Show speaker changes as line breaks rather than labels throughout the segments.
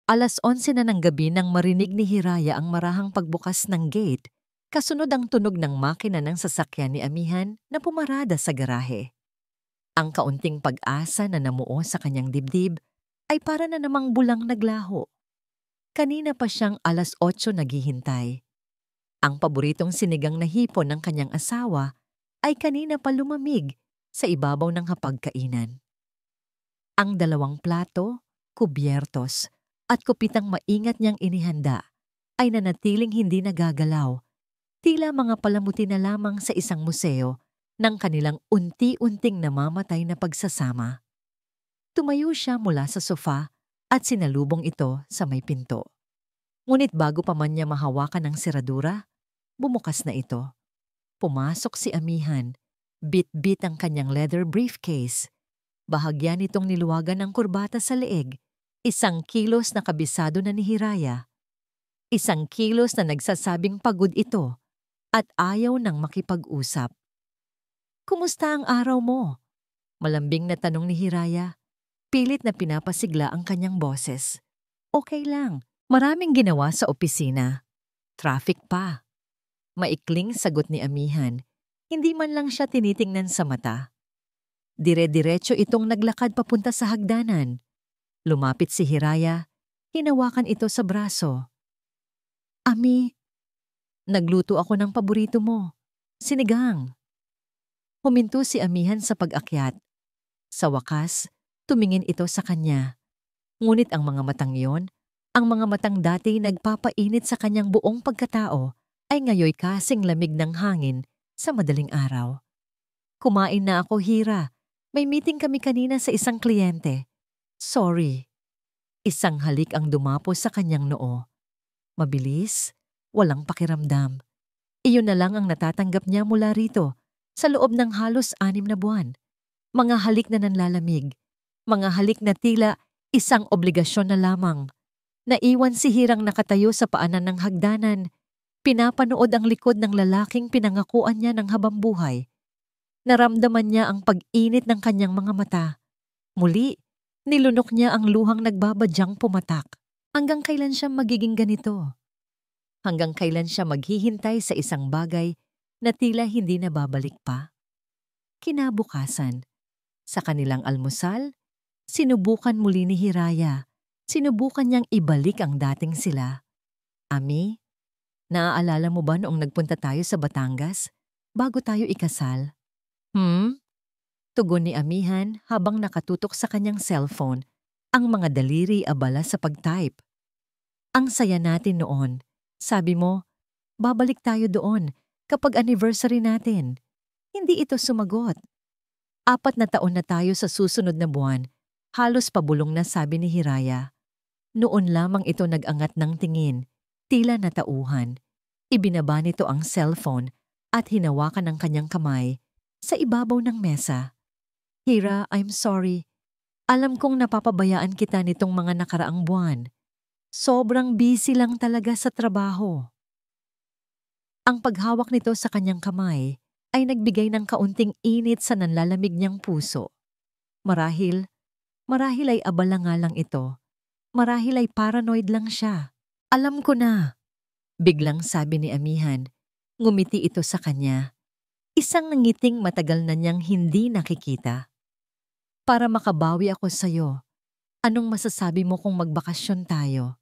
11:00 na ng gabi nang marinig ni Hiraya ang marahang pagbukas ng gate, kasunod ang tunog ng makina ng sasakyan ni Amihan na pumarada sa garahe. Ang kaunting pag-asa na namuo sa kanyang dibdib ay para na namang bulang naglaho. Kanina pa siyang 8:00 naghihintay. Ang paboritong sinigang na hipon ng kanyang asawa ay kanina pa lumamig sa ibabaw ng hapagkainan. Ang 2 plato, kubyertos, at kupitang maingat niyang inihanda ay nanatiling hindi nagagalaw, tila mga palamuti na lamang sa isang museo ng kanilang unti-unting namamatay na pagsasama. Tumayo siya mula sa sofa at sinalubong ito sa may pinto. Ngunit bago pa man niya mahawakan ang seradura, bumukas na ito. Pumasok si Amihan, bit-bit ang kanyang leather briefcase. Bahagya nitong niluwagan ng kurbata sa leeg, 1 kilos na kabisado na ni Hiraya. 1 kilos na nagsasabing pagod ito at ayaw nang makipag-usap. "Kumusta ang araw mo?" Malambing na tanong ni Hiraya. Pilit na pinapasigla ang kanyang boses. "Okay lang. Maraming ginawa sa opisina. Traffic pa." Maikling sagot ni Amihan. Hindi man lang siya tinitingnan sa mata. Dire-diretso itong naglakad papunta sa hagdanan. Lumapit si Hiraya, hinawakan ito sa braso. "Ami, nagluto ako ng paborito mo, sinigang." Huminto si Amihan sa pag-akyat. Sa wakas, tumingin ito sa kanya. Ngunit ang mga matang yon, ang mga matang dati nagpapainit sa kanyang buong pagkatao, ay ngayoy kasing lamig ng hangin sa madaling araw. "Kumain na ako, Hira. May meeting kami kanina sa isang kliyente. Sorry." Isang halik ang dumapo sa kanyang noo. Mabilis, walang pakiramdam. Iyon na lang ang natatanggap niya mula rito sa loob ng halos 6 na buwan. Mga halik na nanlalamig. Mga halik na tila isang obligasyon na lamang. Naiwan si Hirang nakatayo sa paanan ng hagdanan. Pinapanood ang likod ng lalaking pinangakuan niya ng habambuhay. Naramdaman niya ang pag-init ng kanyang mga mata. Muli, nilunok niya ang luhang nagbabadyang pumatak. Hanggang kailan siya magiging ganito? Hanggang kailan siya maghihintay sa isang bagay na tila hindi na babalik pa? Kinabukasan, sa kanilang almusal, sinubukan muli ni Hiraya. Sinubukan niyang ibalik ang dating sila. "Ami, naaalala mo ba noong nagpunta tayo sa Batangas bago tayo ikasal?" Tugon ni Amihan habang nakatutok sa kanyang cellphone, ang mga daliri abala sa pag-type. "Ang saya natin noon. Sabi mo, babalik tayo doon kapag anniversary natin." Hindi ito sumagot. 4 na taon na tayo sa susunod na buwan, halos pabulong na sabi ni Hiraya. Noon lamang ito nag-angat ng tingin, tila natauhan. Ibinaba nito ang cellphone at hinawakan ang kanyang kamay sa ibabaw ng mesa. "Hira, I'm sorry. Alam kong napapabayaan kita nitong mga nakaraang buwan. Sobrang busy lang talaga sa trabaho." Ang paghawak nito sa kanyang kamay ay nagbigay ng kaunting init sa nanlalamig niyang puso. Marahil ay abala nga lang ito. Marahil ay paranoid lang siya. "Alam ko na," biglang sabi ni Amihan. Ngumiti ito sa kanya. Isang ngiting matagal na niyang hindi nakikita. "Para makabawi ako sa'yo, anong masasabi mo kung magbakasyon tayo?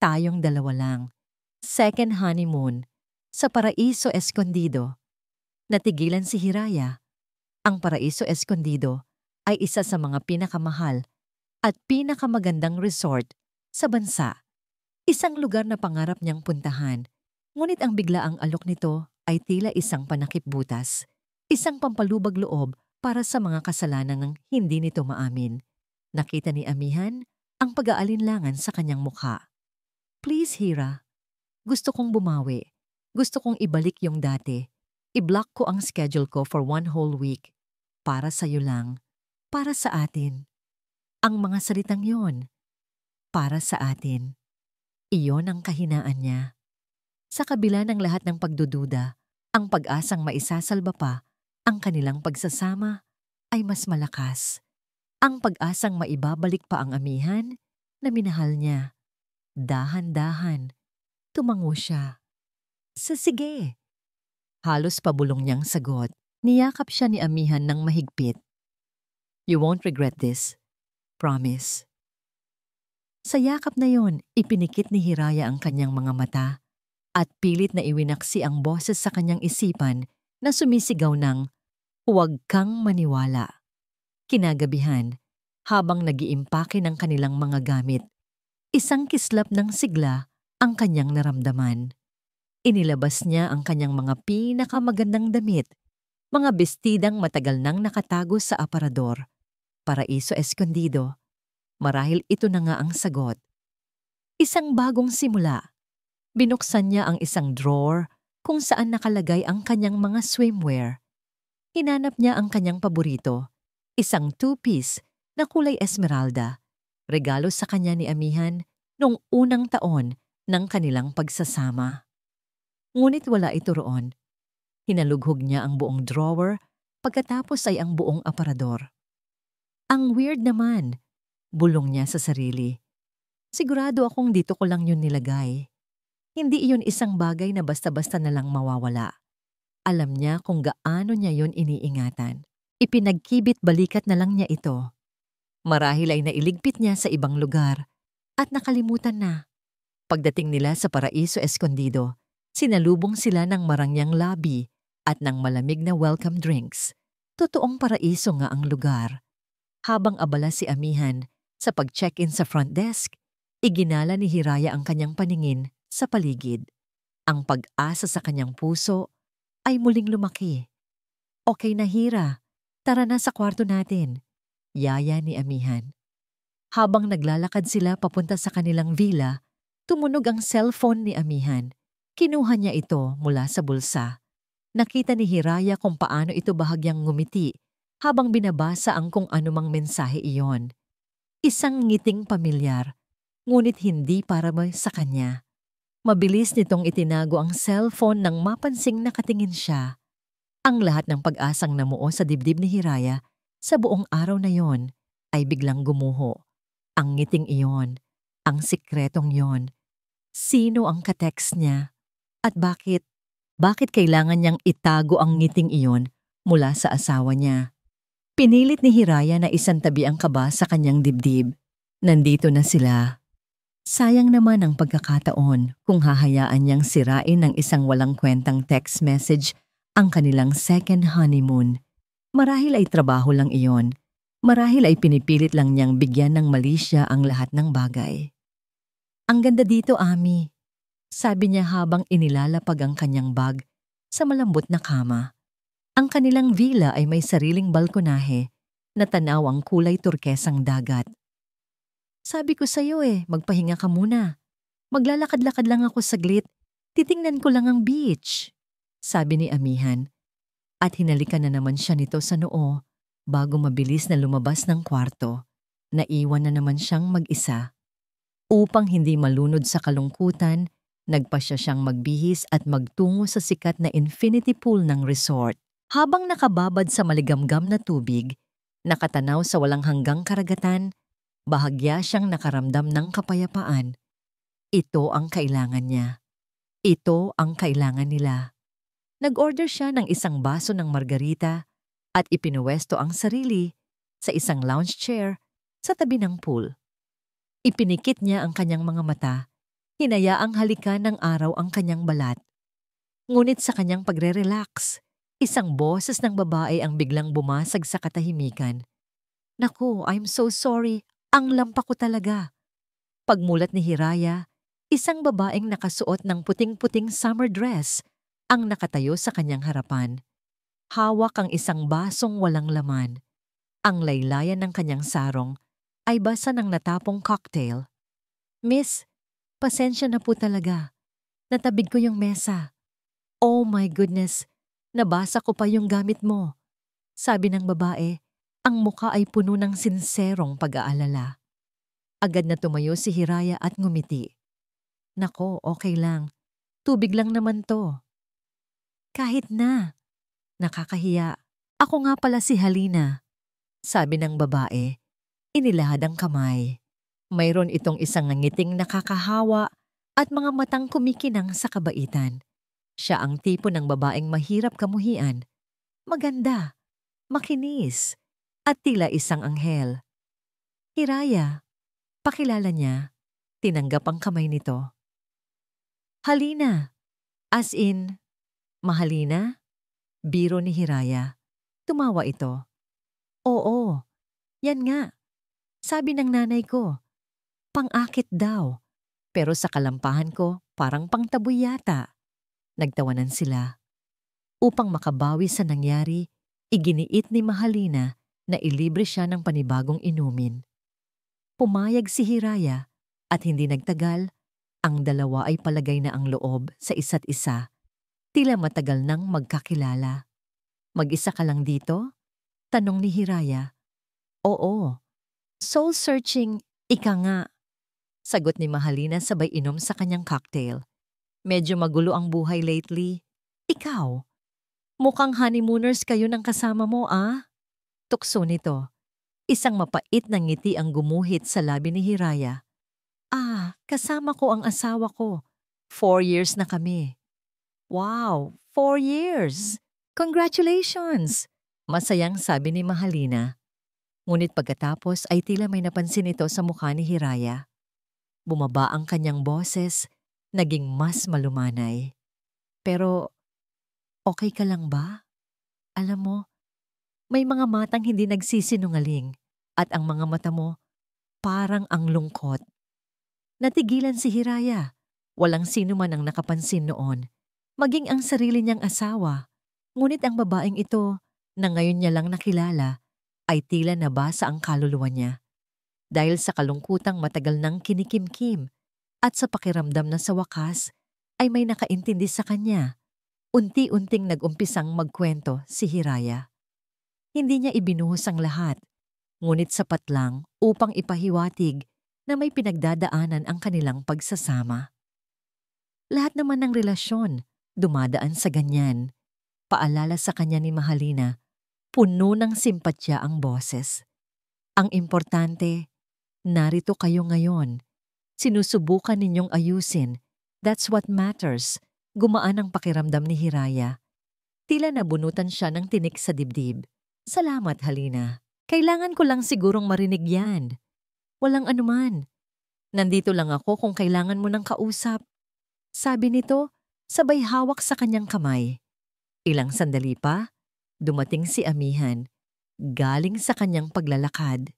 Tayong 2 lang. Second honeymoon sa Paraiso Escondido." Natigilan si Hiraya. Ang Paraiso Escondido ay isa sa mga pinakamahal at pinakamagandang resort sa bansa. Isang lugar na pangarap niyang puntahan, ngunit ang biglaang alok nito ay tila isang panakipbutas, isang pampalubag loob para sa mga kasalanan ng hindi nito maamin. Nakita ni Amihan ang pag-aalinlangan sa kanyang mukha. "Please, Hira. Gusto kong bumawi. Gusto kong ibalik yung dati. I-block ko ang schedule ko for 1 whole week. Para sa'yo lang. Para sa atin." Ang mga salitang yon, "para sa atin." Iyon ang kahinaan niya. Sa kabila ng lahat ng pagdududa, ang pag-asang maisasalba pa ang kanilang pagsasama ay mas malakas. Ang pag-asang maibabalik pa ang Amihan na minahal niya. Dahan-dahan, tumango siya. Sige. Halos pabulong niyang sagot. Niyakap siya ni Amihan ng mahigpit. You won't regret this. Promise. Sa yakap na yon, ipinikit ni Hiraya ang kanyang mga mata at pilit na iwinaksi ang boses sa kanyang isipan na sumisigaw ng, "Huwag kang maniwala." Kinagabihan, habang nag-iimpake ng kanilang mga gamit, isang kislap ng sigla ang kanyang naramdaman. Inilabas niya ang kanyang mga pinakamagandang damit, mga bestidang matagal nang nakatago sa aparador, paraiso eskondido. Marahil ito na nga ang sagot. Isang bagong simula. Binuksan niya ang isang drawer kung saan nakalagay ang kanyang mga swimwear. Hinanap niya ang kanyang paborito, isang two-piece na kulay esmeralda, regalo sa kanya ni Amihan noong unang taon ng kanilang pagsasama. Ngunit wala ito roon. Hinalughog niya ang buong drawer, pagkatapos ay ang buong aparador. Ang weird naman, bulong niya sa sarili. Sigurado akong dito ko lang yun nilagay. Hindi iyon isang bagay na basta-basta na lang mawawala. Alam niya kung gaano niya yun iniingatan. Ipinagkibit balikat na lang niya ito. Marahil ay nailigpit niya sa ibang lugar at nakalimutan na. Pagdating nila sa Paraiso Escondido, sinalubong sila ng marangyang lobby at ng malamig na welcome drinks. Totoong paraiso nga ang lugar. Habang abala si Amihan sa pag-check-in sa front desk, iginala ni Hiraya ang kanyang paningin sa paligid. Ang pag-asa sa kanyang puso ay muling lumaki. Okay na Hira, tara na sa kwarto natin. Yaya ni Amihan. Habang naglalakad sila papunta sa kanilang villa, tumunog ang cellphone ni Amihan. Kinuha niya ito mula sa bulsa. Nakita ni Hiraya kung paano ito bahagyang ngumiti habang binabasa ang kung anumang mensahe iyon. Isang ngiting pamilyar, ngunit hindi para sa kanya. Mabilis nitong itinago ang cellphone nang mapansing nakatingin siya. Ang lahat ng pag-asang namuo sa dibdib ni Hiraya sa buong araw na yon ay biglang gumuho. Ang ngiting iyon, ang sikretong yon. Sino ang katext niya? At bakit? Bakit kailangan niyang itago ang ngiting iyon mula sa asawa niya? Pinilit ni Hiraya na isantabi ang kaba sa kanyang dibdib. Nandito na sila. Sayang naman ang pagkakataon kung hahayaan niyang sirain ng isang walang kwentang text message ang kanilang second honeymoon. Marahil ay trabaho lang iyon. Marahil ay pinipilit lang niyang bigyan ng mali siya ang lahat ng bagay. Ang ganda dito, Ami, sabi niya habang inilalapag ang kanyang bag sa malambot na kama. Ang kanilang villa ay may sariling balkonahe na tanaw ang kulay turkesang dagat. Sabi ko sa'yo magpahinga ka muna. Maglalakad-lakad lang ako saglit, titingnan ko lang ang beach, sabi ni Amihan. At hinalikan na naman siya nito sa noo bago mabilis na lumabas ng kwarto. Naiwan na naman siyang mag-isa. Upang hindi malunod sa kalungkutan, nagpasya siyang magbihis at magtungo sa sikat na infinity pool ng resort. Habang nakababad sa maligamgam na tubig, nakatanaw sa walang hanggang karagatan, bahagya siyang nakaramdam ng kapayapaan. Ito ang kailangan niya. Ito ang kailangan nila. Nag-order siya ng isang baso ng margarita at ipinuwesto ang sarili sa isang lounge chair sa tabi ng pool. Ipinikit niya ang kanyang mga mata, hinayaang halikan ng araw ang kanyang balat. Ngunit sa kanyang pagre-relax, isang boses ng babae ang biglang bumasag sa katahimikan. Naku, I'm so sorry. Ang lampa ko talaga. Pagmulat ni Hiraya, isang babaeng nakasuot ng puting-puting summer dress ang nakatayo sa kanyang harapan. Hawak ang isang basong walang laman. Ang laylayan ng kanyang sarong ay basa ng natapong cocktail. Miss, pasensya na po talaga. Natabig ko yung mesa. Oh my goodness, nabasa ko pa yung gamit mo. Sabi ng babae, ang muka ay puno ng sinserong pag-aalala. Agad na tumayo si Hiraya at ngumiti. Nako, okay lang. Tubig lang naman to. Kahit na. Nakakahiya. Ako nga pala si Halina. Sabi ng babae, inilahad ang kamay. Mayroon itong isang ngiting nakakahawa at mga matang kumikinang sa kabaitan. Siya ang tipo ng babaeng mahirap kamuhian, maganda, makinis, at tila isang anghel. Hiraya, pakilala niya, tinanggap ang kamay nito. Halina, as in, Mahalina? Biro ni Hiraya. Tumawa ito. Oo, yan nga. Sabi ng nanay ko, pang-akit daw. Pero sa kalampahan ko, parang pangtaboy yata. Nagtawanan sila. Upang makabawi sa nangyari, iginiit ni Mahalina na ilibre siya ng panibagong inumin. Pumayag si Hiraya at hindi nagtagal, ang dalawa ay palagay na ang loob sa isa't isa. Tila matagal nang magkakilala. Mag-isa ka lang dito? Tanong ni Hiraya. Oo. Soul-searching, ika nga. Sagot ni Mahalina sabay inom sa kanyang cocktail. Medyo magulo ang buhay lately. Ikaw? Mukhang honeymooners kayo ng kasama mo, ah? Tukso nito. Isang mapait na ngiti ang gumuhit sa labi ni Hiraya. Ah, kasama ko ang asawa ko. 4 years na kami. Wow, 4 years! Congratulations! Masayang sabi ni Mahalina. Ngunit pagkatapos ay tila may napansin ito sa mukha ni Hiraya. Bumaba ang kanyang boses, naging mas malumanay. Pero, okay ka lang ba? Alam mo, may mga matang hindi nagsisinungaling at ang mga mata mo parang ang lungkot. Natigilan si Hiraya. Walang sino man ang nakapansin noon. Maging ang sarili niyang asawa. Ngunit ang babaeng ito, na ngayon niya lang nakilala, ay tila nabasa ang kaluluwa niya. Dahil sa kalungkutang matagal nang kinikimkim at sa pakiramdam na sa wakas ay may nakaintindi sa kanya. Unti-unting nag-umpisang magkwento si Hiraya. Hindi niya ibinuhos ang lahat, ngunit sapat lang upang ipahiwatig na may pinagdadaanan ang kanilang pagsasama. Lahat naman ng relasyon dumadaan sa ganyan. Paalala sa kanya ni Mahalina, puno ng simpatya ang boses. Ang importante, narito kayo ngayon. Sinusubukan ninyong ayusin. That's what matters. Gumaan ang pakiramdam ni Hiraya. Tila nabunutan siya ng tinik sa dibdib. Salamat, Halina. Kailangan ko lang sigurong marinig yan. Walang anuman. Nandito lang ako kung kailangan mo ng kausap. Sabi nito, sabay hawak sa kanyang kamay. Ilang sandali pa, dumating si Amihan, galing sa kanyang paglalakad.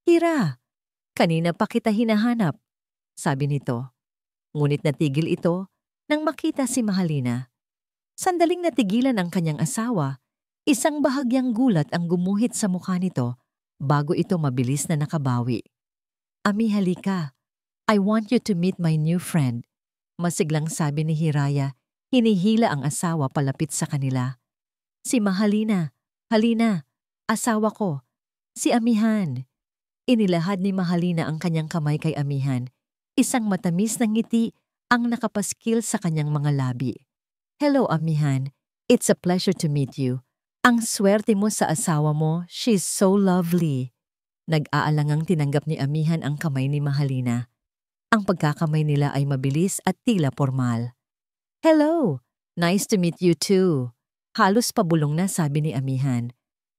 Hira, kanina pa kita hinahanap, sabi nito. Ngunit natigil ito nang makita si Mahalina. Sandaling natigilan ang kanyang asawa. Isang bahagyang gulat ang gumuhit sa mukha nito bago ito mabilis na nakabawi. Ami, halika. I want you to meet my new friend. Masiglang sabi ni Hiraya, hinihila ang asawa palapit sa kanila. Si Mahalina, Halina, asawa ko, si Amihan. Inilahad ni Mahalina ang kanyang kamay kay Amihan. Isang matamis na ngiti ang nakapaskil sa kanyang mga labi. Hello, Amihan. It's a pleasure to meet you. Ang swerte mo sa asawa mo, she's so lovely. Nag-aalangang tinanggap ni Amihan ang kamay ni Mahalina. Ang pagkakamay nila ay mabilis at tila formal. Hello! Nice to meet you too. Halos pabulong na sabi ni Amihan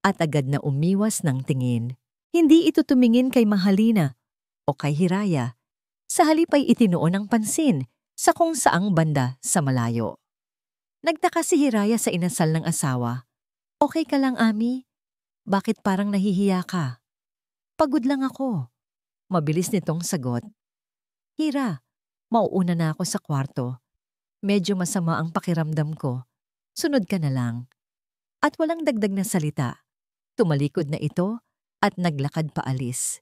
at agad na umiwas ng tingin. Hindi ito tumingin kay Mahalina o kay Hiraya. Sa halip ay itinuon ang pansin sa kung saang banda sa malayo. Nagtaka si Hiraya sa inasal ng asawa. Okay ka lang, Ami? Bakit parang nahihiya ka? Pagod lang ako. Mabilis nitong sagot. Hira, mauuna na ako sa kwarto. Medyo masama ang pakiramdam ko. Sunod ka na lang. At walang dagdag na salita. Tumalikod na ito at naglakad paalis.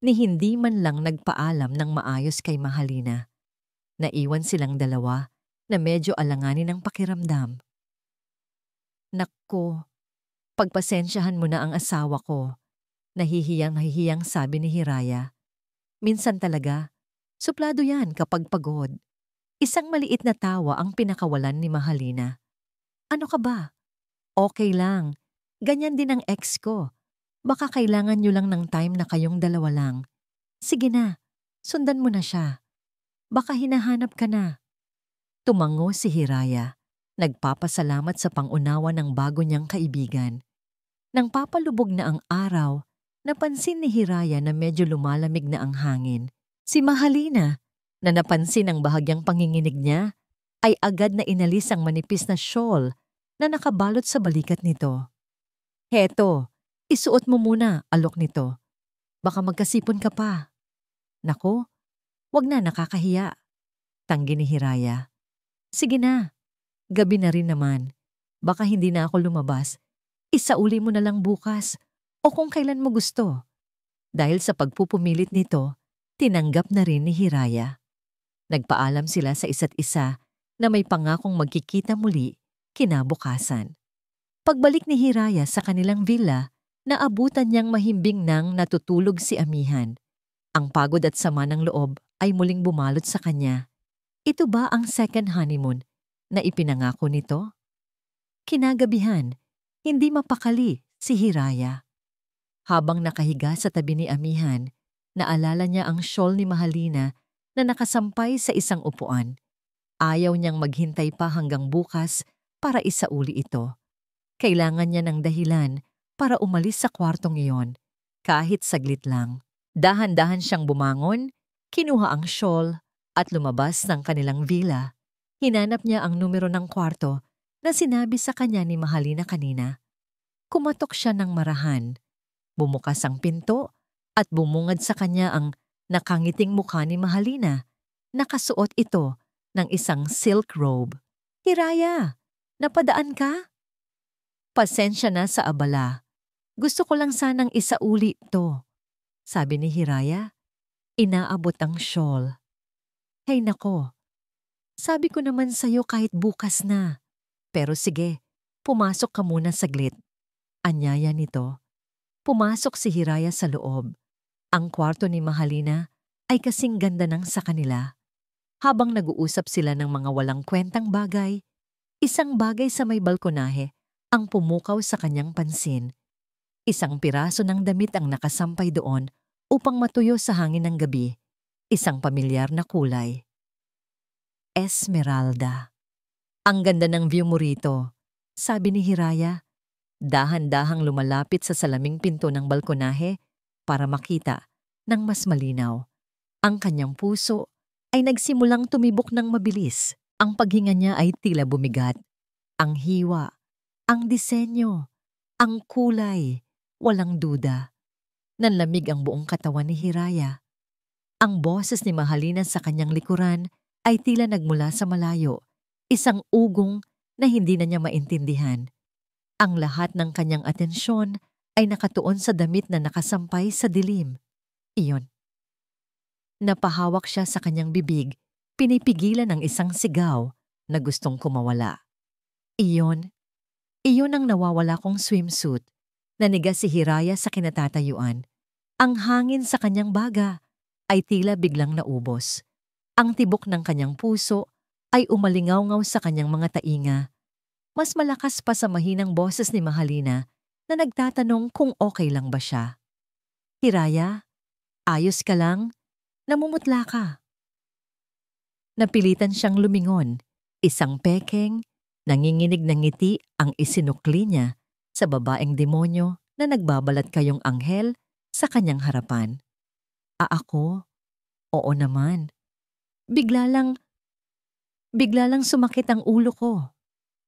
Ni hindi man lang nagpaalam ng maayos kay Mahalina. Naiwan silang dalawa na medyo alanganin ang pakiramdam. Nakko, pagpasensyahan mo na ang asawa ko. Nahihiyang sabi ni Hiraya. Minsan talaga, suplado yan kapag pagod. Isang maliit na tawa ang pinakawalan ni Mahalina. Ano ka ba? Okay lang. Ganyan din ang ex ko. Baka kailangan nyo lang ng time na kayong dalawa lang. Sige na, sundan mo na siya. Baka hinahanap ka na. Tumango si Hiraya, nagpapasalamat sa pangunawa ng bago niyang kaibigan. Nang papalubog na ang araw, napansin ni Hiraya na medyo lumalamig na ang hangin. Si Mahalina, na napansin ang bahagyang panginginig niya, ay agad na inalis ang manipis na shawl na nakabalot sa balikat nito. Heto, isuot mo muna, alok nito. Baka magkasipon ka pa. Nako, wag na, nakakahiya. Tanggi ni Hiraya. Sige na, gabi na rin naman. Baka hindi na ako lumabas. Isauli mo na lang bukas o kung kailan mo gusto. Dahil sa pagpupumilit nito, tinanggap na rin ni Hiraya. Nagpaalam sila sa isa't isa na may pangakong magkikita muli kinabukasan. Pagbalik ni Hiraya sa kanilang villa, naabutan niyang mahimbing nang natutulog si Amihan. Ang pagod at sama ng loob ay muling bumalot sa kanya. Ito ba ang second honeymoon na ipinangako nito? Kinagabihan, hindi mapakali si Hiraya. Habang nakahiga sa tabi ni Amihan, naalala niya ang shawl ni Mahalina na nakasampay sa isang upuan. Ayaw niyang maghintay pa hanggang bukas para isauli ito. Kailangan niya ng dahilan para umalis sa kwartong iyon, kahit saglit lang. Dahan-dahan siyang bumangon, kinuha ang shawl at lumabas ng kanilang villa. Hinanap niya ang numero ng kwarto na sinabi sa kanya ni Mahalina kanina. Kumatok siya ng marahan. Bumukas ang pinto at bumungad sa kanya ang nakangiting mukha ni Mahalina. Nakasuot ito ng isang silk robe. Hiraya, napadaan ka? Pasensya na sa abala. Gusto ko lang sanang isauli to. Sabi ni Hiraya, inaabot ang shawl. Hay nako, sabi ko naman sa'yo kahit bukas na. Pero sige, pumasok ka muna saglit. Anyaya nito. Pumasok si Hiraya sa loob. Ang kwarto ni Mahalina ay kasing ganda ng sa kanila. Habang nag-uusap sila ng mga walang kwentang bagay, isang bagay sa may balkonahe ang pumukaw sa kanyang pansin. Isang piraso ng damit ang nakasampay doon upang matuyo sa hangin ng gabi. Isang pamilyar na kulay. Esmeralda. Ang ganda ng view mo rito, sabi ni Hiraya. Dahan-dahang lumalapit sa salaming pinto ng balkonahe para makita ng mas malinaw. Ang kanyang puso ay nagsimulang tumibok ng mabilis. Ang paghinga niya ay tila bumigat. Ang hiwa, ang disenyo, ang kulay, walang duda. Nanlamig ang buong katawan ni Hiraya. Ang boses ni Mahalina sa kanyang likuran ay tila nagmula sa malayo, isang ugong na hindi na niya maintindihan. Ang lahat ng kanyang atensyon ay nakatuon sa damit na nakasampay sa dilim. Iyon. Napahawak siya sa kanyang bibig, pinipigilan ng isang sigaw na gustong kumawala. Iyon ang nawawala kong swimsuit. Nanigas si Hiraya sa kinatatayuan. Ang hangin sa kanyang baga ay tila biglang naubos. Ang tibok ng kanyang puso ay umalingaw-ngaw sa kanyang mga tainga. Mas malakas pa sa mahinang boses ni Mahalina na nagtatanong kung okay lang ba siya. Hiraya, ayos ka lang? Namumutla ka. Napilitan siyang lumingon. Isang pekeng, nanginginig ng ngiti ang isinukli niya sa babaeng demonyo na nagbabalat kayong anghel sa kanyang harapan. Ako? Oo naman. Bigla lang sumakit ang ulo ko.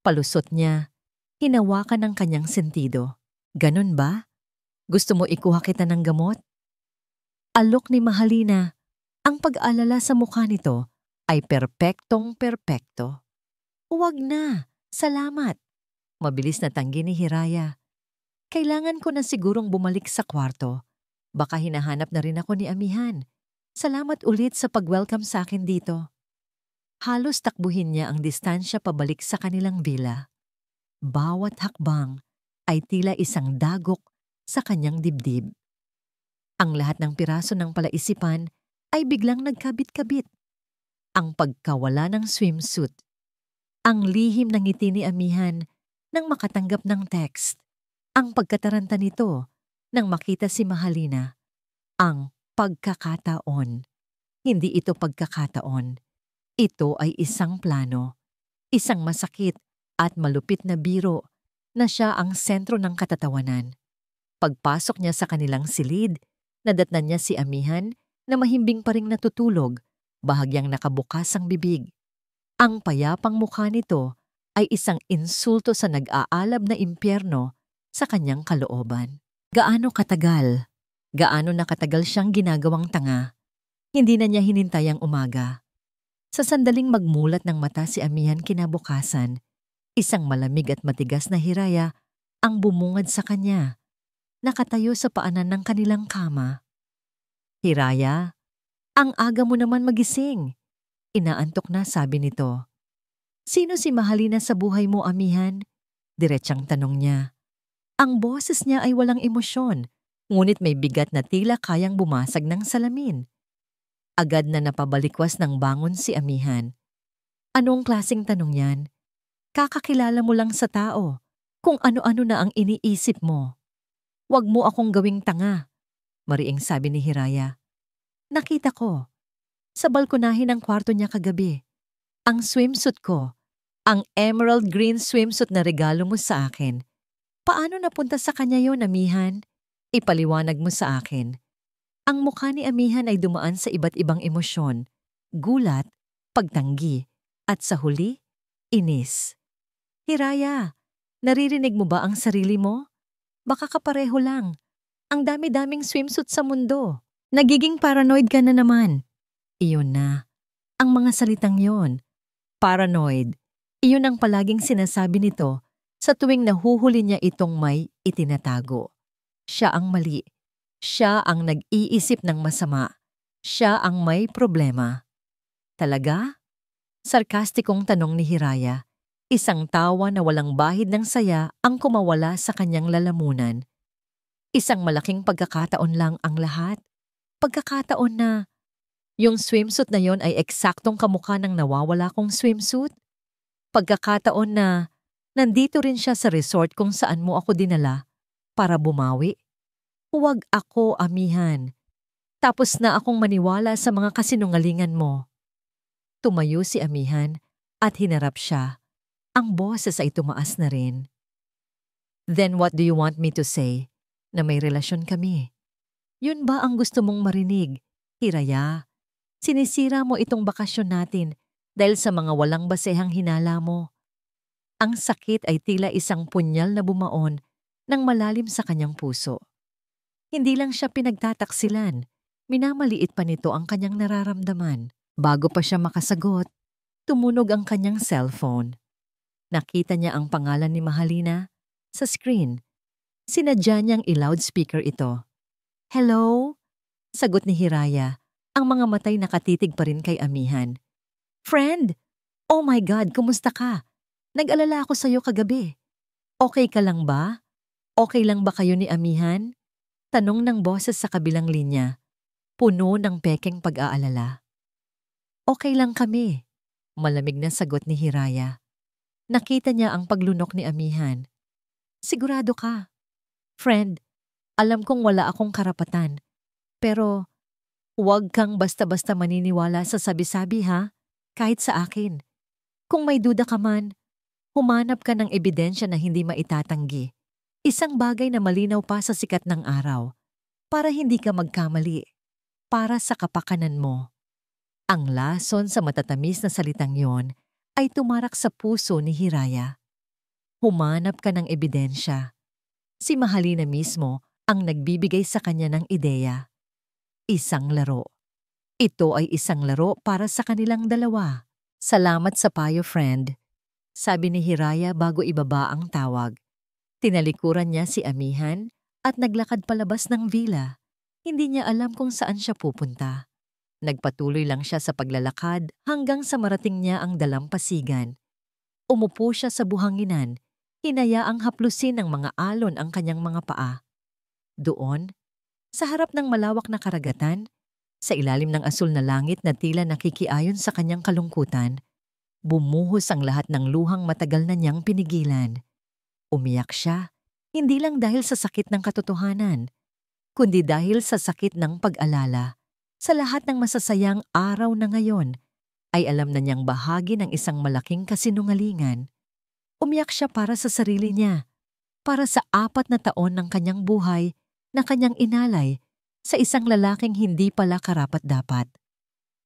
Palusot niya, hinawakan ng kanyang sentido. Ganun ba? Gusto mo ikuha kita ng gamot? Alok ni Mahalina, ang pag-alala sa mukha nito ay perpektong-perpekto. Huwag na, salamat. Mabilis na tanggi ni Hiraya. Kailangan ko na sigurong bumalik sa kwarto. Baka hinahanap na rin ako ni Amihan. Salamat ulit sa pag-welcome sa akin dito. Halos takbuhin niya ang distansya pabalik sa kanilang villa. Bawat hakbang ay tila isang dagok sa kanyang dibdib. Ang lahat ng piraso ng palaisipan ay biglang nagkabit-kabit. Ang pagkawala ng swimsuit. Ang lihim ng ngiti ni Amihan nang makatanggap ng text. Ang pagkataranta nito nang makita si Mahalina. Ang Pagkakataon. Hindi ito pagkakataon. Ito ay isang plano. Isang masakit at malupit na biro na siya ang sentro ng katatawanan. Pagpasok niya sa kanilang silid, nadatnan niya si Amihan na mahimbing pa ring natutulog, bahagyang nakabukas ang bibig. Ang payapang mukha nito ay isang insulto sa nag-aalab na impyerno sa kanyang kalooban. Gaano katagal? Gaano na katagal siyang ginagawang tanga? Hindi na niya hinintay ang umaga. Sa sandaling magmulat ng mata si Amihan kinabukasan, isang malamig at matigas na hiraya ang bumungad sa kanya. Nakatayo sa paanan ng kanilang kama. "Hiraya, ang aga mo naman magising." Inaantok na sabi nito. "Sino si Mahalina sa buhay mo, Amihan?" Diretsyang tanong niya. Ang boses niya ay walang emosyon, ngunit may bigat na tila kayang bumasag ng salamin. Agad na napabalikwas ng bangon si Amihan. "Anong klaseng tanong yan? Kakakilala mo lang sa tao, kung ano-ano na ang iniisip mo. Huwag mo akong gawing tanga," mariing sabi ni Hiraya. "Nakita ko, sa balkonahin ng kwarto niya kagabi, ang swimsuit ko, ang emerald green swimsuit na regalo mo sa akin. Paano napunta sa kanya yon, Amihan? Ipaliwanag mo sa akin." Ang mukha ni Amihan ay dumaan sa iba't ibang emosyon, gulat, pagtanggi, at sa huli, inis. "Hiraya, naririnig mo ba ang sarili mo? Baka kapareho lang. Ang dami-daming swimsuit sa mundo. Nagiging paranoid ka na naman." Iyon na. Ang mga salitang yon. Paranoid. Iyon ang palaging sinasabi nito sa tuwing nahuhuli niya itong may itinatago. Siya ang mali. Siya ang nag-iisip ng masama. Siya ang may problema. "Talaga?" Sarkastikong tanong ni Hiraya. Isang tawa na walang bahid ng saya ang kumawala sa kanyang lalamunan. Isang malaking pagkakataon lang ang lahat. Pagkakataon na yung swimsuit na yon ay eksaktong kamukha ng nawawala kong swimsuit. Pagkakataon na nandito rin siya sa resort kung saan mo ako dinala para bumawi. Huwag ako, Amihan. Tapos na akong maniwala sa mga kasinungalingan mo. Tumayo si Amihan at hinarap siya. Ang boses ay tumaas na rin. "Then what do you want me to say? Na may relasyon kami. Yun ba ang gusto mong marinig, Hiraya? Sinisira mo itong bakasyon natin dahil sa mga walang basehang hinala mo." Ang sakit ay tila isang punyal na bumaon ng malalim sa kanyang puso. Hindi lang siya pinagtataksilan, minamaliit pa nito ang kanyang nararamdaman. Bago pa siya makasagot, tumunog ang kanyang cellphone. Nakita niya ang pangalan ni Mahalina sa screen. Sinadya niyang i-loudspeaker ito. "Hello?" Sagot ni Hiraya, ang mga matay nakatitig pa rin kay Amihan. "Friend? Oh my God, kumusta ka? Nag-alala ako sa'yo kagabi. Okay ka lang ba? Okay lang ba kayo ni Amihan?" Tanong ng boses sa kabilang linya, puno ng pekeng pag-aalala. "Okay lang kami," malamig na sagot ni Hiraya. Nakita niya ang paglunok ni Amihan. "Sigurado ka? Friend, alam kong wala akong karapatan, pero huwag kang basta-basta maniniwala sa sabi-sabi ha, kahit sa akin. Kung may duda ka man, humanap ka ng ebidensya na hindi maitatanggi. Isang bagay na malinaw pa sa sikat ng araw, para hindi ka magkamali, para sa kapakanan mo." Ang lason sa matatamis na salitang yon ay tumarak sa puso ni Hiraya. Humanap ka ng ebidensya. Si Mahalina mismo ang nagbibigay sa kanya ng ideya. Isang laro. Ito ay isang laro para sa kanilang dalawa. "Salamat sa payo, friend," sabi ni Hiraya bago ibaba ang tawag. Tinalikuran niya si Amihan at naglakad palabas ng villa. Hindi niya alam kung saan siya pupunta. Nagpatuloy lang siya sa paglalakad hanggang sa marating niya ang dalampasigan. Umupo siya sa buhanginan, hinayaang haplusin ng mga alon ang kanyang mga paa. Doon, sa harap ng malawak na karagatan, sa ilalim ng asul na langit na tila nakikiayon sa kanyang kalungkutan, bumuhos ang lahat ng luhang matagal na niyang pinigilan. Umiyak siya, hindi lang dahil sa sakit ng katotohanan, kundi dahil sa sakit ng pag-alala. Sa lahat ng masasayang araw na ngayon, ay alam na niyang bahagi ng isang malaking kasinungalingan. Umiyak siya para sa sarili niya, para sa 4 na taon ng kanyang buhay na kanyang inalay sa isang lalaking hindi pala karapat-dapat.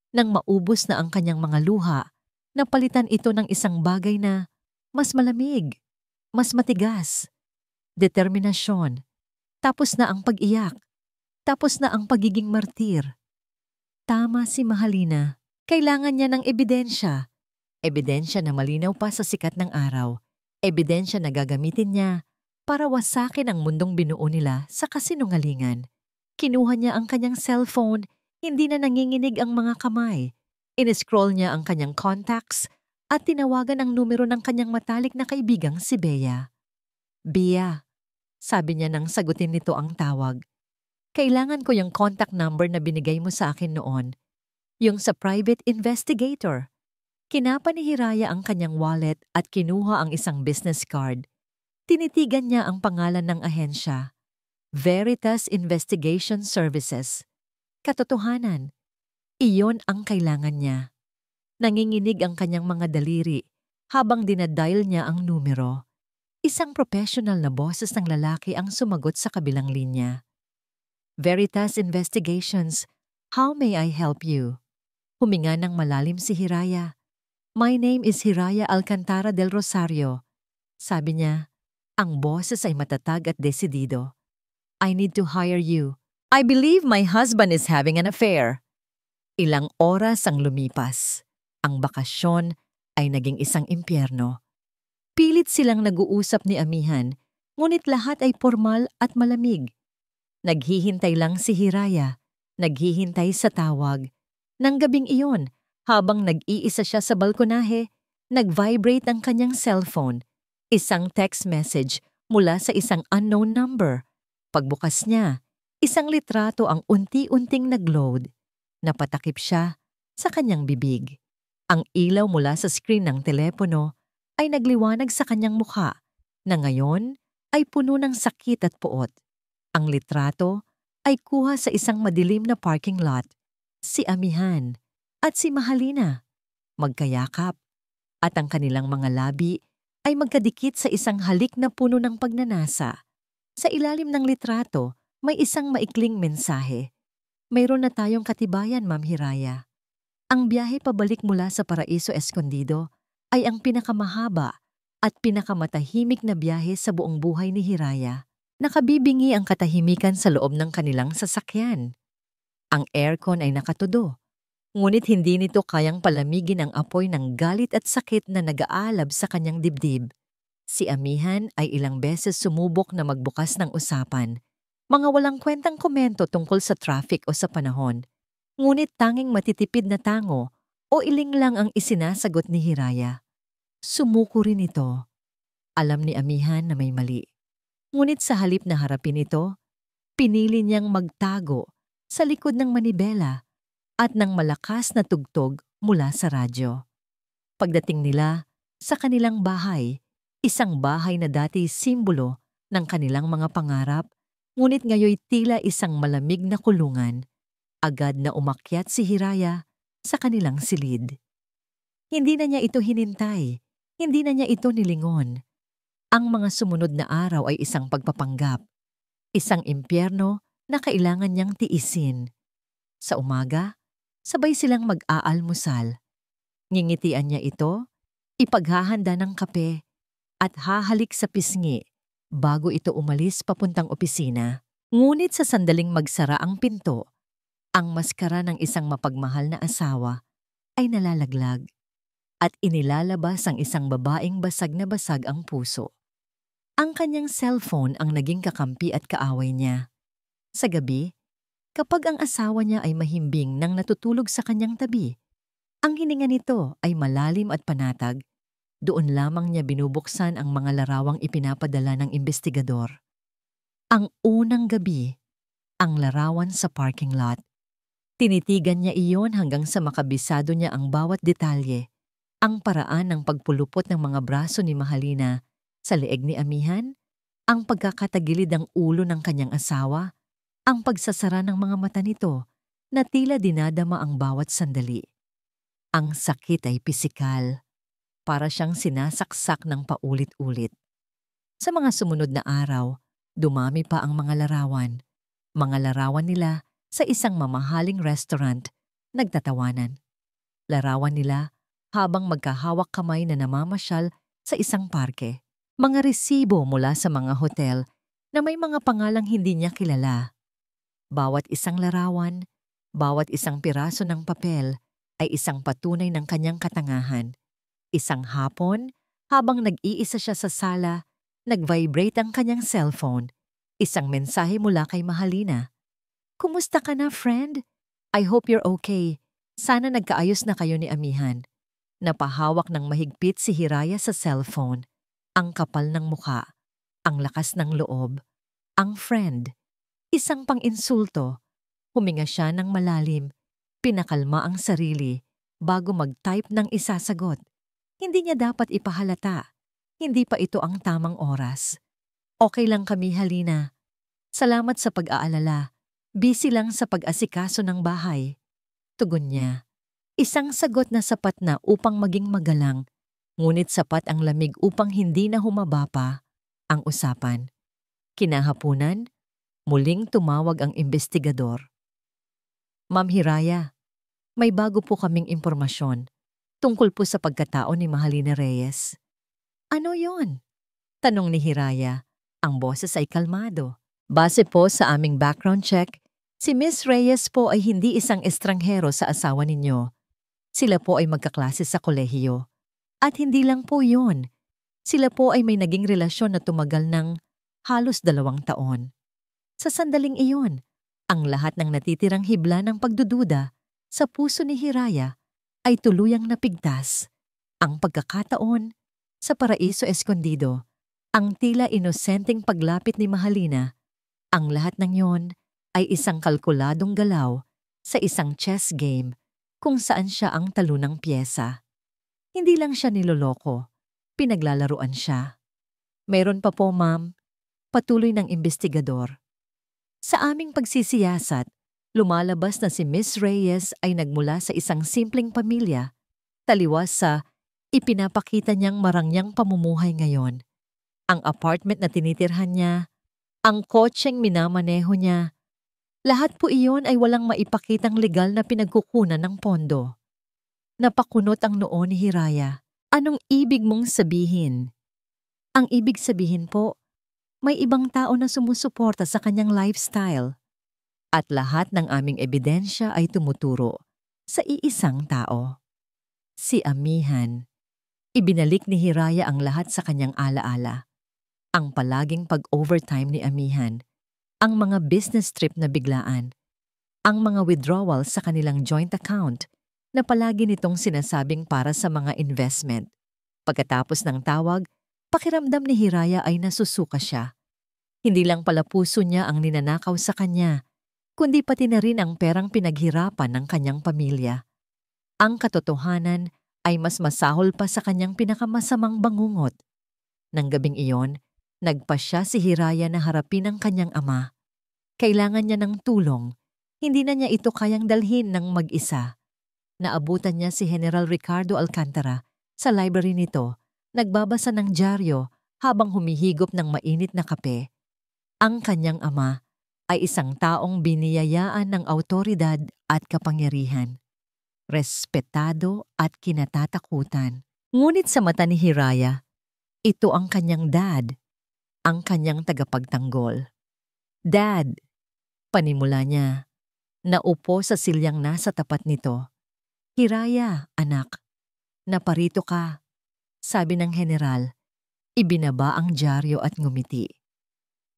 Nang maubos na ang kanyang mga luha, napalitan ito ng isang bagay na mas malamig, mas matigas. Determinasyon. Tapos na ang pag-iyak. Tapos na ang pagiging martir. Tama si Mahalina. Kailangan niya ng ebidensya. Ebidensya na malinaw pa sa sikat ng araw. Ebidensya na gagamitin niya para wasakin ang mundong binuo nila sa kasinungalingan. Kinuha niya ang kanyang cellphone, hindi na nanginginig ang mga kamay. In-scroll niya ang kanyang contacts at tinawagan ang numero ng kanyang matalik na kaibigang si Bea. Bea, sabi niya nang sagutin nito ang tawag. Kailangan ko yung contact number na binigay mo sa akin noon. Yung sa private investigator. Kinapa ni Hiraya ang kanyang wallet at kinuha ang isang business card. Tinitigan niya ang pangalan ng ahensya. Veritas Investigation Services. Katotohanan. Iyon ang kailangan niya. Nanginginig ang kanyang mga daliri habang dinadial niya ang numero. Isang professional na boses ng lalaki ang sumagot sa kabilang linya. Veritas Investigations, how may I help you? Huminga ng malalim si Hiraya. My name is Hiraya Alcantara del Rosario. Sabi niya, ang boses ay matatag at desidido. I need to hire you. I believe my husband is having an affair. Ilang oras ang lumipas. Ang bakasyon ay naging isang impyerno. Pilit silang nag-uusap ni Amihan, ngunit lahat ay formal at malamig. Naghihintay lang si Hiraya, naghihintay sa tawag. Nang gabing iyon, habang nag-iisa siya sa balkonahe, nag-vibrate ang kanyang cellphone. Isang text message mula sa isang unknown number. Pagbukas niya, isang litrato ang unti-unting nag-load. Napatakip siya sa kanyang bibig. Ang ilaw mula sa screen ng telepono ay nagliwanag sa kanyang mukha na ngayon ay puno ng sakit at puot. Ang litrato ay kuha sa isang madilim na parking lot. Si Amihan at si Mahalina magkayakap at ang kanilang mga labi ay magkadikit sa isang halik na puno ng pagnanasa. Sa ilalim ng litrato may isang maikling mensahe. Mayroon na tayong katibayan, Ma'am Hiraya. Ang biyahe pabalik mula sa Paraiso Escondido ay ang pinakamahaba at pinakamatahimik na biyahe sa buong buhay ni Hiraya. Nakabibingi ang katahimikan sa loob ng kanilang sasakyan. Ang aircon ay nakatudo, ngunit hindi nito kayang palamigin ang apoy ng galit at sakit na nag-aalab sa kanyang dibdib. Si Amihan ay ilang beses sumubok na magbukas ng usapan, mga walang kwentang komento tungkol sa traffic o sa panahon, ngunit tanging matitipid na tango o iling lang ang isinasagot ni Hiraya. Sumuko rin ito. Alam ni Amihan na may mali. Ngunit sa halip na harapin ito, pinili niyang magtago sa likod ng manibela at ng malakas na tugtog mula sa radyo. Pagdating nila sa kanilang bahay, isang bahay na dati simbolo ng kanilang mga pangarap, ngunit ngayoy tila isang malamig na kulungan, agad na umakyat si Hiraya sa kanilang silid. Hindi na niya ito hinintay, hindi na niya ito nilingon. Ang mga sumunod na araw ay isang pagpapanggap, isang impyerno na kailangan niyang tiisin. Sa umaga, sabay silang mag-aalmusal. Ngingitian niya ito, ipaghahanda ng kape, at hahalik sa pisngi bago ito umalis papuntang opisina. Ngunit sa sandaling magsara ang pinto, ang maskara ng isang mapagmahal na asawa ay nalalaglag at inilalabas ang isang babaeng basag na basag ang puso. Ang kanyang cellphone ang naging kakampi at kaaway niya. Sa gabi, kapag ang asawa niya ay mahimbing nang natutulog sa kanyang tabi, ang hininga nito ay malalim at panatag. Doon lamang niya binubuksan ang mga larawang ipinapadala ng investigador. Ang unang gabi, ang larawan sa parking lot. Tinitigan niya iyon hanggang sa makabisado niya ang bawat detalye, ang paraan ng pagpulupot ng mga braso ni Mahalina sa leeg ni Amihan, ang pagkakatagilid ng ulo ng kanyang asawa, Ang pagsasara ng mga mata nito na tila dinadama ang bawat sandali. Ang sakit ay pisikal, para siyang sinasaksak ng paulit-ulit. Sa mga sumunod na araw, dumami pa ang mga larawan. Mga larawan nila sa isang mamahaling restaurant, nagtatawanan. Larawan nila habang magkahawak kamay na namamasyal sa isang parke. Mga resibo mula sa mga hotel na may mga pangalang hindi niya kilala. Bawat isang larawan, bawat isang piraso ng papel ay isang patunay ng kanyang katangahan. Isang hapon, habang nag-iisa siya sa sala, nag-vibrate ang kanyang cellphone. Isang mensahe mula kay Mahalina. "Kumusta ka na, friend? I hope you're okay. Sana nagkaayos na kayo ni Amihan." Napahawak ng mahigpit si Hiraya sa cellphone. Ang kapal ng muka, ang lakas ng loob, ang friend. Isang pang-insulto. Huminga siya ng malalim. Pinakalma ang sarili bago mag-type ng isasagot. Hindi niya dapat ipahalata. Hindi pa ito ang tamang oras. "Okay lang kami, Halina. Salamat sa pag-aalala. Busy lang sa pag-asikaso ng bahay." Tugon niya. Isang sagot na sapat na upang maging magalang, ngunit sapat ang lamig upang hindi na humaba pa ang usapan. Kinahapunan, muling tumawag ang investigador. "Ma'am Hiraya, may bago po kaming impormasyon tungkol po sa pagkatao ni Mahalina Reyes." "Ano yon?" tanong ni Hiraya. Ang boses ay kalmado. "Base po sa aming background check, si Miss Reyes po ay hindi isang estranghero sa asawa ninyo. Sila po ay magkaklase sa kolehiyo. At hindi lang po yun. Sila po ay may naging relasyon na tumagal ng halos 2 taon. Sa sandaling iyon, ang lahat ng natitirang hibla ng pagdududa sa puso ni Hiraya ay tuluyang napigtas. Ang pagkakataon sa Paraiso Escondido, ang tila inosenteng paglapit ni Mahalina, ang lahat ng yon ay isang kalkuladong galaw sa isang chess game kung saan siya ang talunang piyesa. Hindi lang siya niloloko, pinaglalaruan siya. "Meron pa po, ma'am," patuloy ng investigador. "Sa aming pagsisiyasat, lumalabas na si Miss Reyes ay nagmula sa isang simpleng pamilya, taliwas sa ipinapakita niyang marangyang pamumuhay ngayon. Ang apartment na tinitirhan niya, ang kotseng minamaneho niya, lahat po iyon ay walang maipakitang legal na pinagkukunan ng pondo." Napakunot ang noo ni Hiraya. "Anong ibig mong sabihin?" "Ang ibig sabihin po, may ibang tao na sumusuporta sa kanyang lifestyle. At lahat ng aming ebidensya ay tumuturo sa iisang tao. Si Amihan." Ibinalik ni Hiraya ang lahat sa kanyang alaala. Ang palaging pag-overtime ni Amihan, ang mga business trip na biglaan, ang mga withdrawal sa kanilang joint account na palagi nitong sinasabing para sa mga investment. Pagkatapos ng tawag, pakiramdam ni Hiraya ay nasusuka siya. Hindi lang pala puso niya ang ninanakaw sa kanya, kundi pati na rin ang perang pinaghirapan ng kanyang pamilya. Ang katotohanan ay mas masahol pa sa kanyang pinakamasamang bangungot. Nang gabing iyon, nagpasya si Hiraya na harapin ang kanyang ama. Kailangan niya ng tulong. Hindi na niya ito kayang dalhin ng mag-isa. Naabutan niya si General Ricardo Alcantara sa library nito, nagbabasa ng dyaryo habang humihigop ng mainit na kape. Ang kanyang ama ay isang taong biniyayaan ng awtoridad at kapangyarihan. Respetado at kinatatakutan. Ngunit sa mata ni Hiraya, ito ang kanyang dad, ang kanyang tagapagtanggol. "Dad," panimula niya, naupo sa silyang nasa tapat nito. "Hiraya, anak, naparito ka," sabi ng general. Ibinaba ang dyaryo at ngumiti.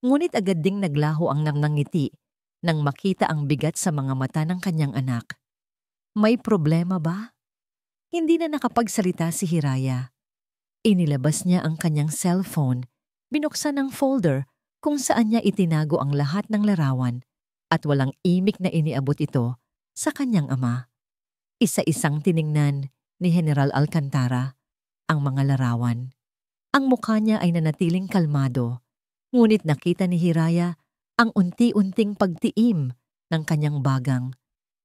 Ngunit agad ding naglaho ang nangangiti nang makita ang bigat sa mga mata ng kanyang anak. May problema ba? Hindi na nakapagsalita si Hiraya. Inilabas niya ang kanyang cellphone, binuksan ang folder kung saan niya itinago ang lahat ng larawan at walang imik na iniabot ito sa kanyang ama. Isa-isang tiningnan ni General Alcantara ang mga larawan. Ang mukha niya ay nanatiling kalmado, ngunit nakita ni Hiraya ang unti-unting pagtiim ng kanyang bagang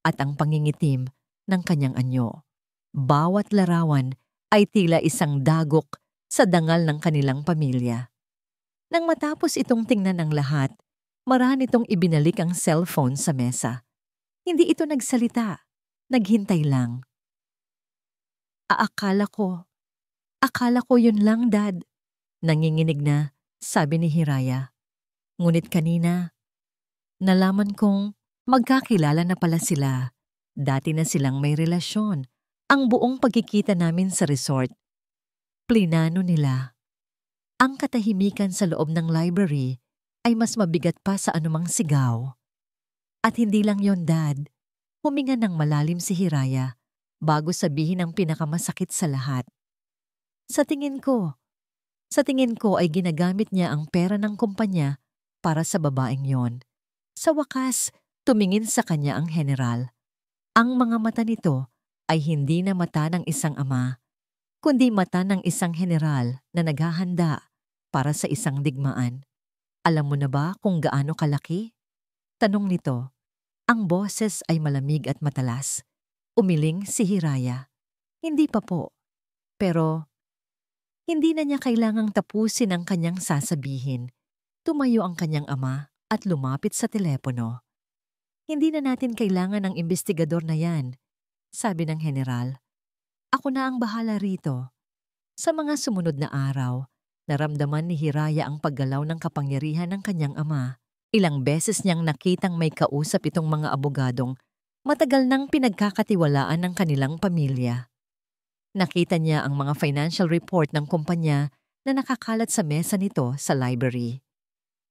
at ang pangingitim ng kanyang anyo. Bawat larawan ay tila isang dagok sa dangal ng kanilang pamilya. Nang matapos itong tingnan ng lahat, marahan itong ibinalik ang cellphone sa mesa. Hindi ito nagsalita, naghintay lang. Akala ko yun lang, Dad. Nanginginig na, sabi ni Hiraya. Ngunit kanina, nalaman kong magkakilala na pala sila. Dati na silang may relasyon. Ang buong pagkikita namin sa resort, plinano nila. Ang katahimikan sa loob ng library ay mas mabigat pa sa anumang sigaw. At hindi lang yon, Dad. Huminga ng malalim si Hiraya bago sabihin ang pinakamasakit sa lahat. Sa tingin ko ay ginagamit niya ang pera ng kumpanya para sa babaeng yon. Sa wakas, tumingin sa kanya ang general. Ang mga mata nito ay hindi na mata ng isang ama, kundi mata ng isang general na naghahanda para sa isang digmaan. Alam mo na ba kung gaano kalaki? Tanong nito. Ang boses ay malamig at matalas. Umiling si Hiraya. Hindi pa po. Pero hindi na niya kailangang tapusin ang kanyang sasabihin. Tumayo ang kanyang ama at lumapit sa telepono. Hindi na natin kailangan ng investigador na yan, sabi ng general. Ako na ang bahala rito. Sa mga sumunod na araw, naramdaman ni Hiraya ang paggalaw ng kapangyarihan ng kanyang ama. Ilang beses niyang nakitang may kausap itong mga abogadong matagal nang pinagkakatiwalaan ng kanilang pamilya. Nakita niya ang mga financial report ng kumpanya na nakakalat sa mesa nito sa library.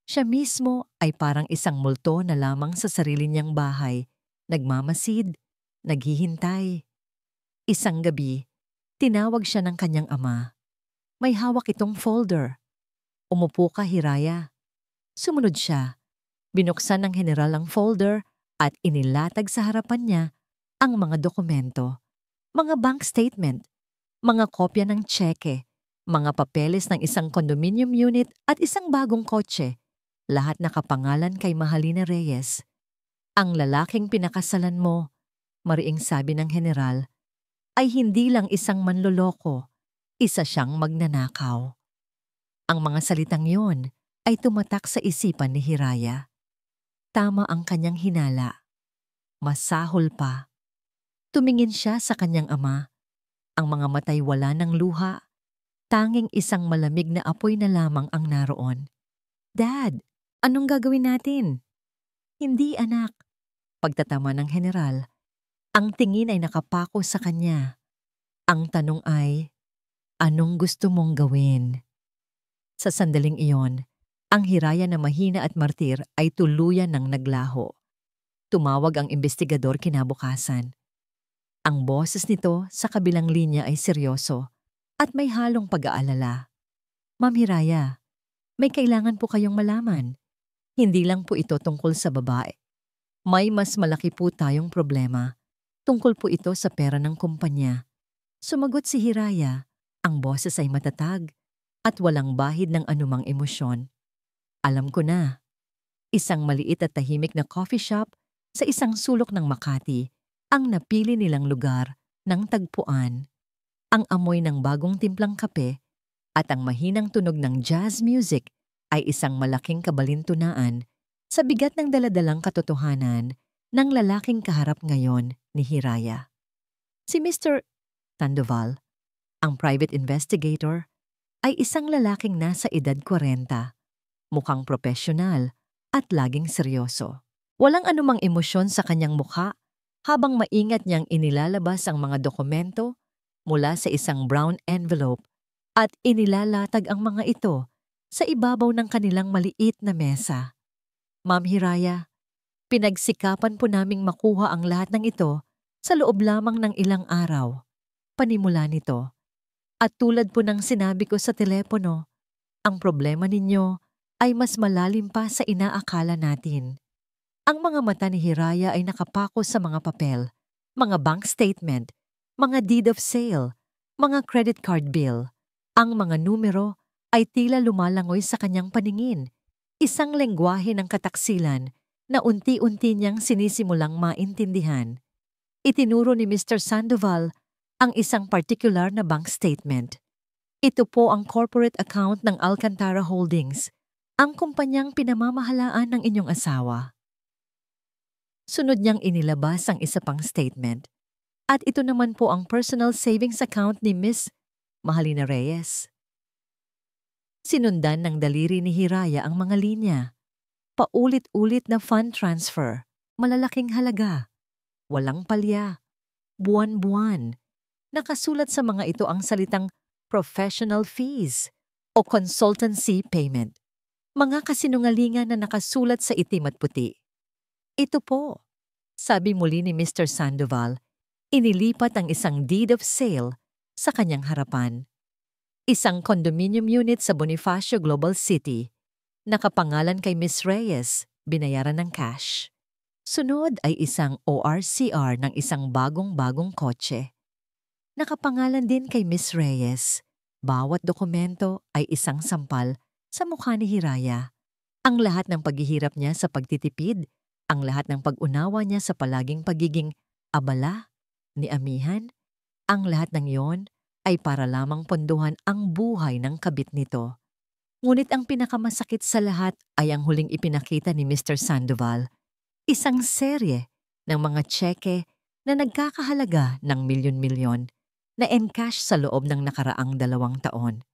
Siya mismo ay parang isang multo na lamang sa sarili niyang bahay, nagmamasid, naghihintay. Isang gabi, tinawag siya ng kanyang ama. May hawak itong folder. Umupo ka, Hiraya. Sumunod siya. Binuksan ng general ang folder at inilatag sa harapan niya ang mga dokumento, mga bank statement, mga kopya ng tseke, mga papeles ng isang condominium unit at isang bagong kotse, lahat nakapangalan kay Mahalina Reyes. Ang lalaking pinakasalan mo, mariing sabi ng general, ay hindi lang isang manloloko, isa siyang magnanakaw. Ang mga salitang yun ay tumatak sa isipan ni Hiraya. Tama ang kanyang hinala. Masahol pa. Tumingin siya sa kanyang ama. Ang mga matay wala ng luha. Tanging isang malamig na apoy na lamang ang naroon. Dad, anong gagawin natin? Hindi, anak. Pagtatama ng general. Ang tingin ay nakapako sa kanya. Ang tanong ay, anong gusto mong gawin? Sa sandaling iyon, ang Hiraya na mahina at martir ay tuluyan ng naglaho. Tumawag ang investigador kinabukasan. Ang boses nito sa kabilang linya ay seryoso at may halong pag-aalala. Ma'am Hiraya, may kailangan po kayong malaman. Hindi lang po ito tungkol sa babae. May mas malaki po tayong problema. Tungkol po ito sa pera ng kumpanya. Sumagot si Hiraya. Ang boses ay matatag at walang bahid ng anumang emosyon. Alam ko na. Isang maliit at tahimik na coffee shop sa isang sulok ng Makati ang napili nilang lugar ng tagpuan. Ang amoy ng bagong timplang kape at ang mahinang tunog ng jazz music ay isang malaking kabalintunaan sa bigat ng daladalang katotohanan ng lalaking kaharap ngayon ni Hiraya. Si Mr. Sandoval, ang private investigator, ay isang lalaking nasa edad 40. Mukhang profesional at laging seryoso. Walang anumang emosyon sa kanyang mukha habang maingat niyang inilalabas ang mga dokumento mula sa isang brown envelope at inilalatag ang mga ito sa ibabaw ng kanilang maliit na mesa. Ma'am Hiraya, pinagsikapan po naming makuha ang lahat ng ito sa loob lamang ng ilang araw. Panimula nito. At tulad po ng sinabi ko sa telepono, ang problema ninyo ay mas malalim pa sa inaakala natin. Ang mga mata ni Hiraya ay nakapako sa mga papel, mga bank statement, mga deed of sale, mga credit card bill. Ang mga numero ay tila lumalangoy sa kanyang paningin. Isang lengguwahe ng kataksilan na unti-unti niyang sinisimulang maintindihan. Itinuro ni Mr. Sandoval ang isang particular na bank statement. Ito po ang corporate account ng Alcantara Holdings, ang kumpanyang pinamamahalaan ng inyong asawa. Sunod niyang inilabas ang isa pang statement. At ito naman po ang personal savings account ni Miss Mahalina Reyes. Sinundan ng daliri ni Hiraya ang mga linya. Paulit-ulit na fund transfer, malalaking halaga, walang palya, buwan-buwan. Nakasulat sa mga ito ang salitang professional fees o consultancy payment. Mga kasinungalingan na nakasulat sa itim at puti. Ito po, sabi muli ni Mr. Sandoval, inilipat ang isang deed of sale sa kanyang harapan. Isang condominium unit sa Bonifacio Global City, nakapangalan kay Miss Reyes, binayaran ng cash. Sunod ay isang ORCR ng isang bagong-bagong kotse. Nakapangalan din kay Miss Reyes. Bawat dokumento ay isang sampal sa mukha ni Hiraya. Ang lahat ng paghihirap niya sa pagtitipid, ang lahat ng pag-unawa niya sa palaging pagiging abala ni Amihan, ang lahat ng iyon ay para lamang pondohan ang buhay ng kabit nito. Ngunit ang pinakamasakit sa lahat ay ang huling ipinakita ni Mr. Sandoval, isang serye ng mga tseke na nagkakahalaga ng milyon-milyon na encash sa loob ng nakaraang 2 taon.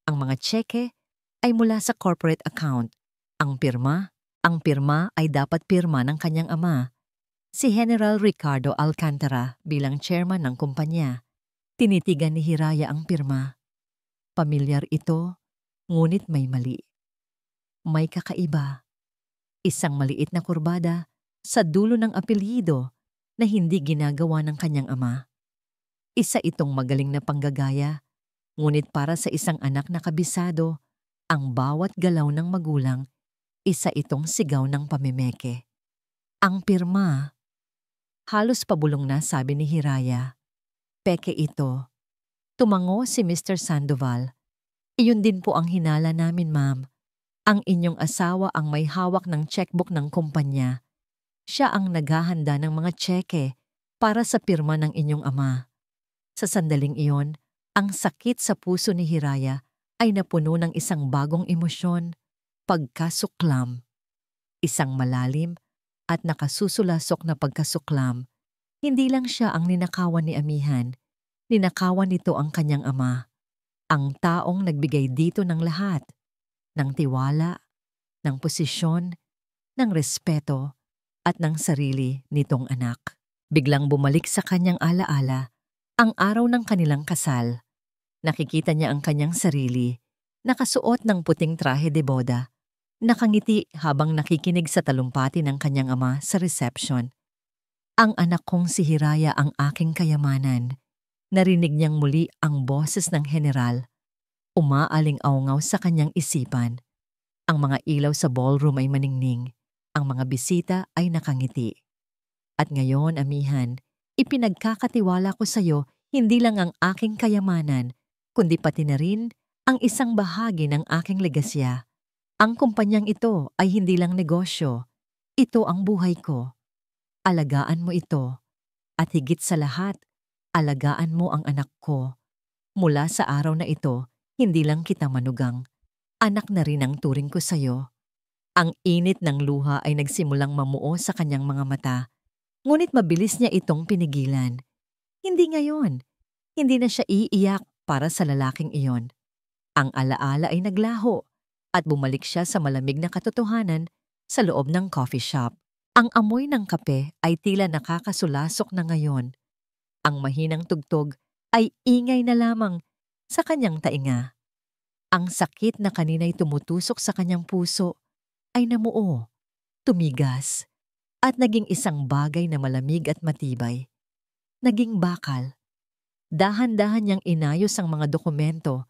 Ang mga tseke ay mula sa corporate account. Ang pirma ay dapat pirma ng kanyang ama, si General Ricardo Alcantara bilang chairman ng kumpanya. Tinitigan ni Hiraya ang pirma. Pamilyar ito, ngunit may mali. May kakaiba. Isang maliit na kurbada sa dulo ng apelyido na hindi ginagawa ng kanyang ama. Isa itong magaling na panggagaya, ngunit para sa isang anak na kabisado, ang bawat galaw ng magulang, isa itong sigaw ng pamimeke. Ang pirma, halos pabulong na sabi ni Hiraya. Peke ito. Tumango si Mr. Sandoval. Iyon din po ang hinala namin, ma'am. Ang inyong asawa ang may hawak ng checkbook ng kumpanya. Siya ang naghahanda ng mga tseke para sa pirma ng inyong ama. Sa sandaling iyon, ang sakit sa puso ni Hiraya ay napuno ng isang bagong emosyon, pagkasuklam. Isang malalim at nakasusulasok na pagkasuklam. Hindi lang siya ang ninakawan ni Amihan, ninakawan nito ang kanyang ama, ang taong nagbigay dito ng lahat, ng tiwala, ng posisyon, ng respeto, at ng sarili nitong anak. Biglang bumalik sa kanyang alaala ang araw ng kanilang kasal. Nakikita niya ang kanyang sarili, nakasuot ng puting trahe de boda, nakangiti habang nakikinig sa talumpati ng kanyang ama sa reception. Ang anak kong si Hiraya ang aking kayamanan. Narinig niyang muli ang boses ng general. Umaaling-aungaw sa kanyang isipan. Ang mga ilaw sa ballroom ay maningning. Ang mga bisita ay nakangiti. At ngayon, Amihan, ipinagkakatiwala ko sa iyo hindi lang ang aking kayamanan, kundi pati na rin ang isang bahagi ng aking legasya. Ang kumpanyang ito ay hindi lang negosyo. Ito ang buhay ko. Alagaan mo ito. At higit sa lahat, alagaan mo ang anak ko. Mula sa araw na ito, hindi lang kita manugang. Anak na rin ang turing ko sa'yo. Ang init ng luha ay nagsimulang mamuo sa kanyang mga mata. Ngunit mabilis niya itong pinigilan. Hindi ngayon. Hindi na siya iiyak para sa lalaking iyon. Ang alaala ay naglaho at bumalik siya sa malamig na katotohanan sa loob ng coffee shop. Ang amoy ng kape ay tila nakakasulasok na ngayon. Ang mahinang tugtog ay ingay na lamang sa kanyang tainga. Ang sakit na kanina'y tumutusok sa kanyang puso ay namuo, tumigas, at naging isang bagay na malamig at matibay. Naging bakal. Dahan-dahan niyang inayos ang mga dokumento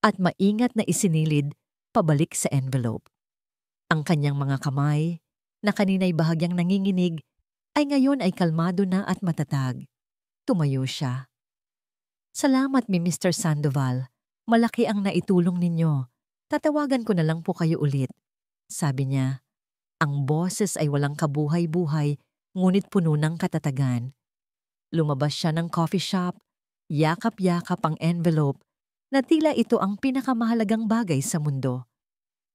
at maingat na isinilid pabalik sa envelope. Ang kanyang mga kamay, na kanina'y bahagyang nanginginig, ay ngayon ay kalmado na at matatag. Tumayo siya. Salamat, Mr. Sandoval. Malaki ang naitulong ninyo. Tatawagan ko na lang po kayo ulit. sabi niya. Ang boses ay walang kabuhay-buhay, ngunit puno ng katatagan. Lumabas siya ng coffee shop, yakap-yakap ang envelope, na tila ito ang pinakamahalagang bagay sa mundo.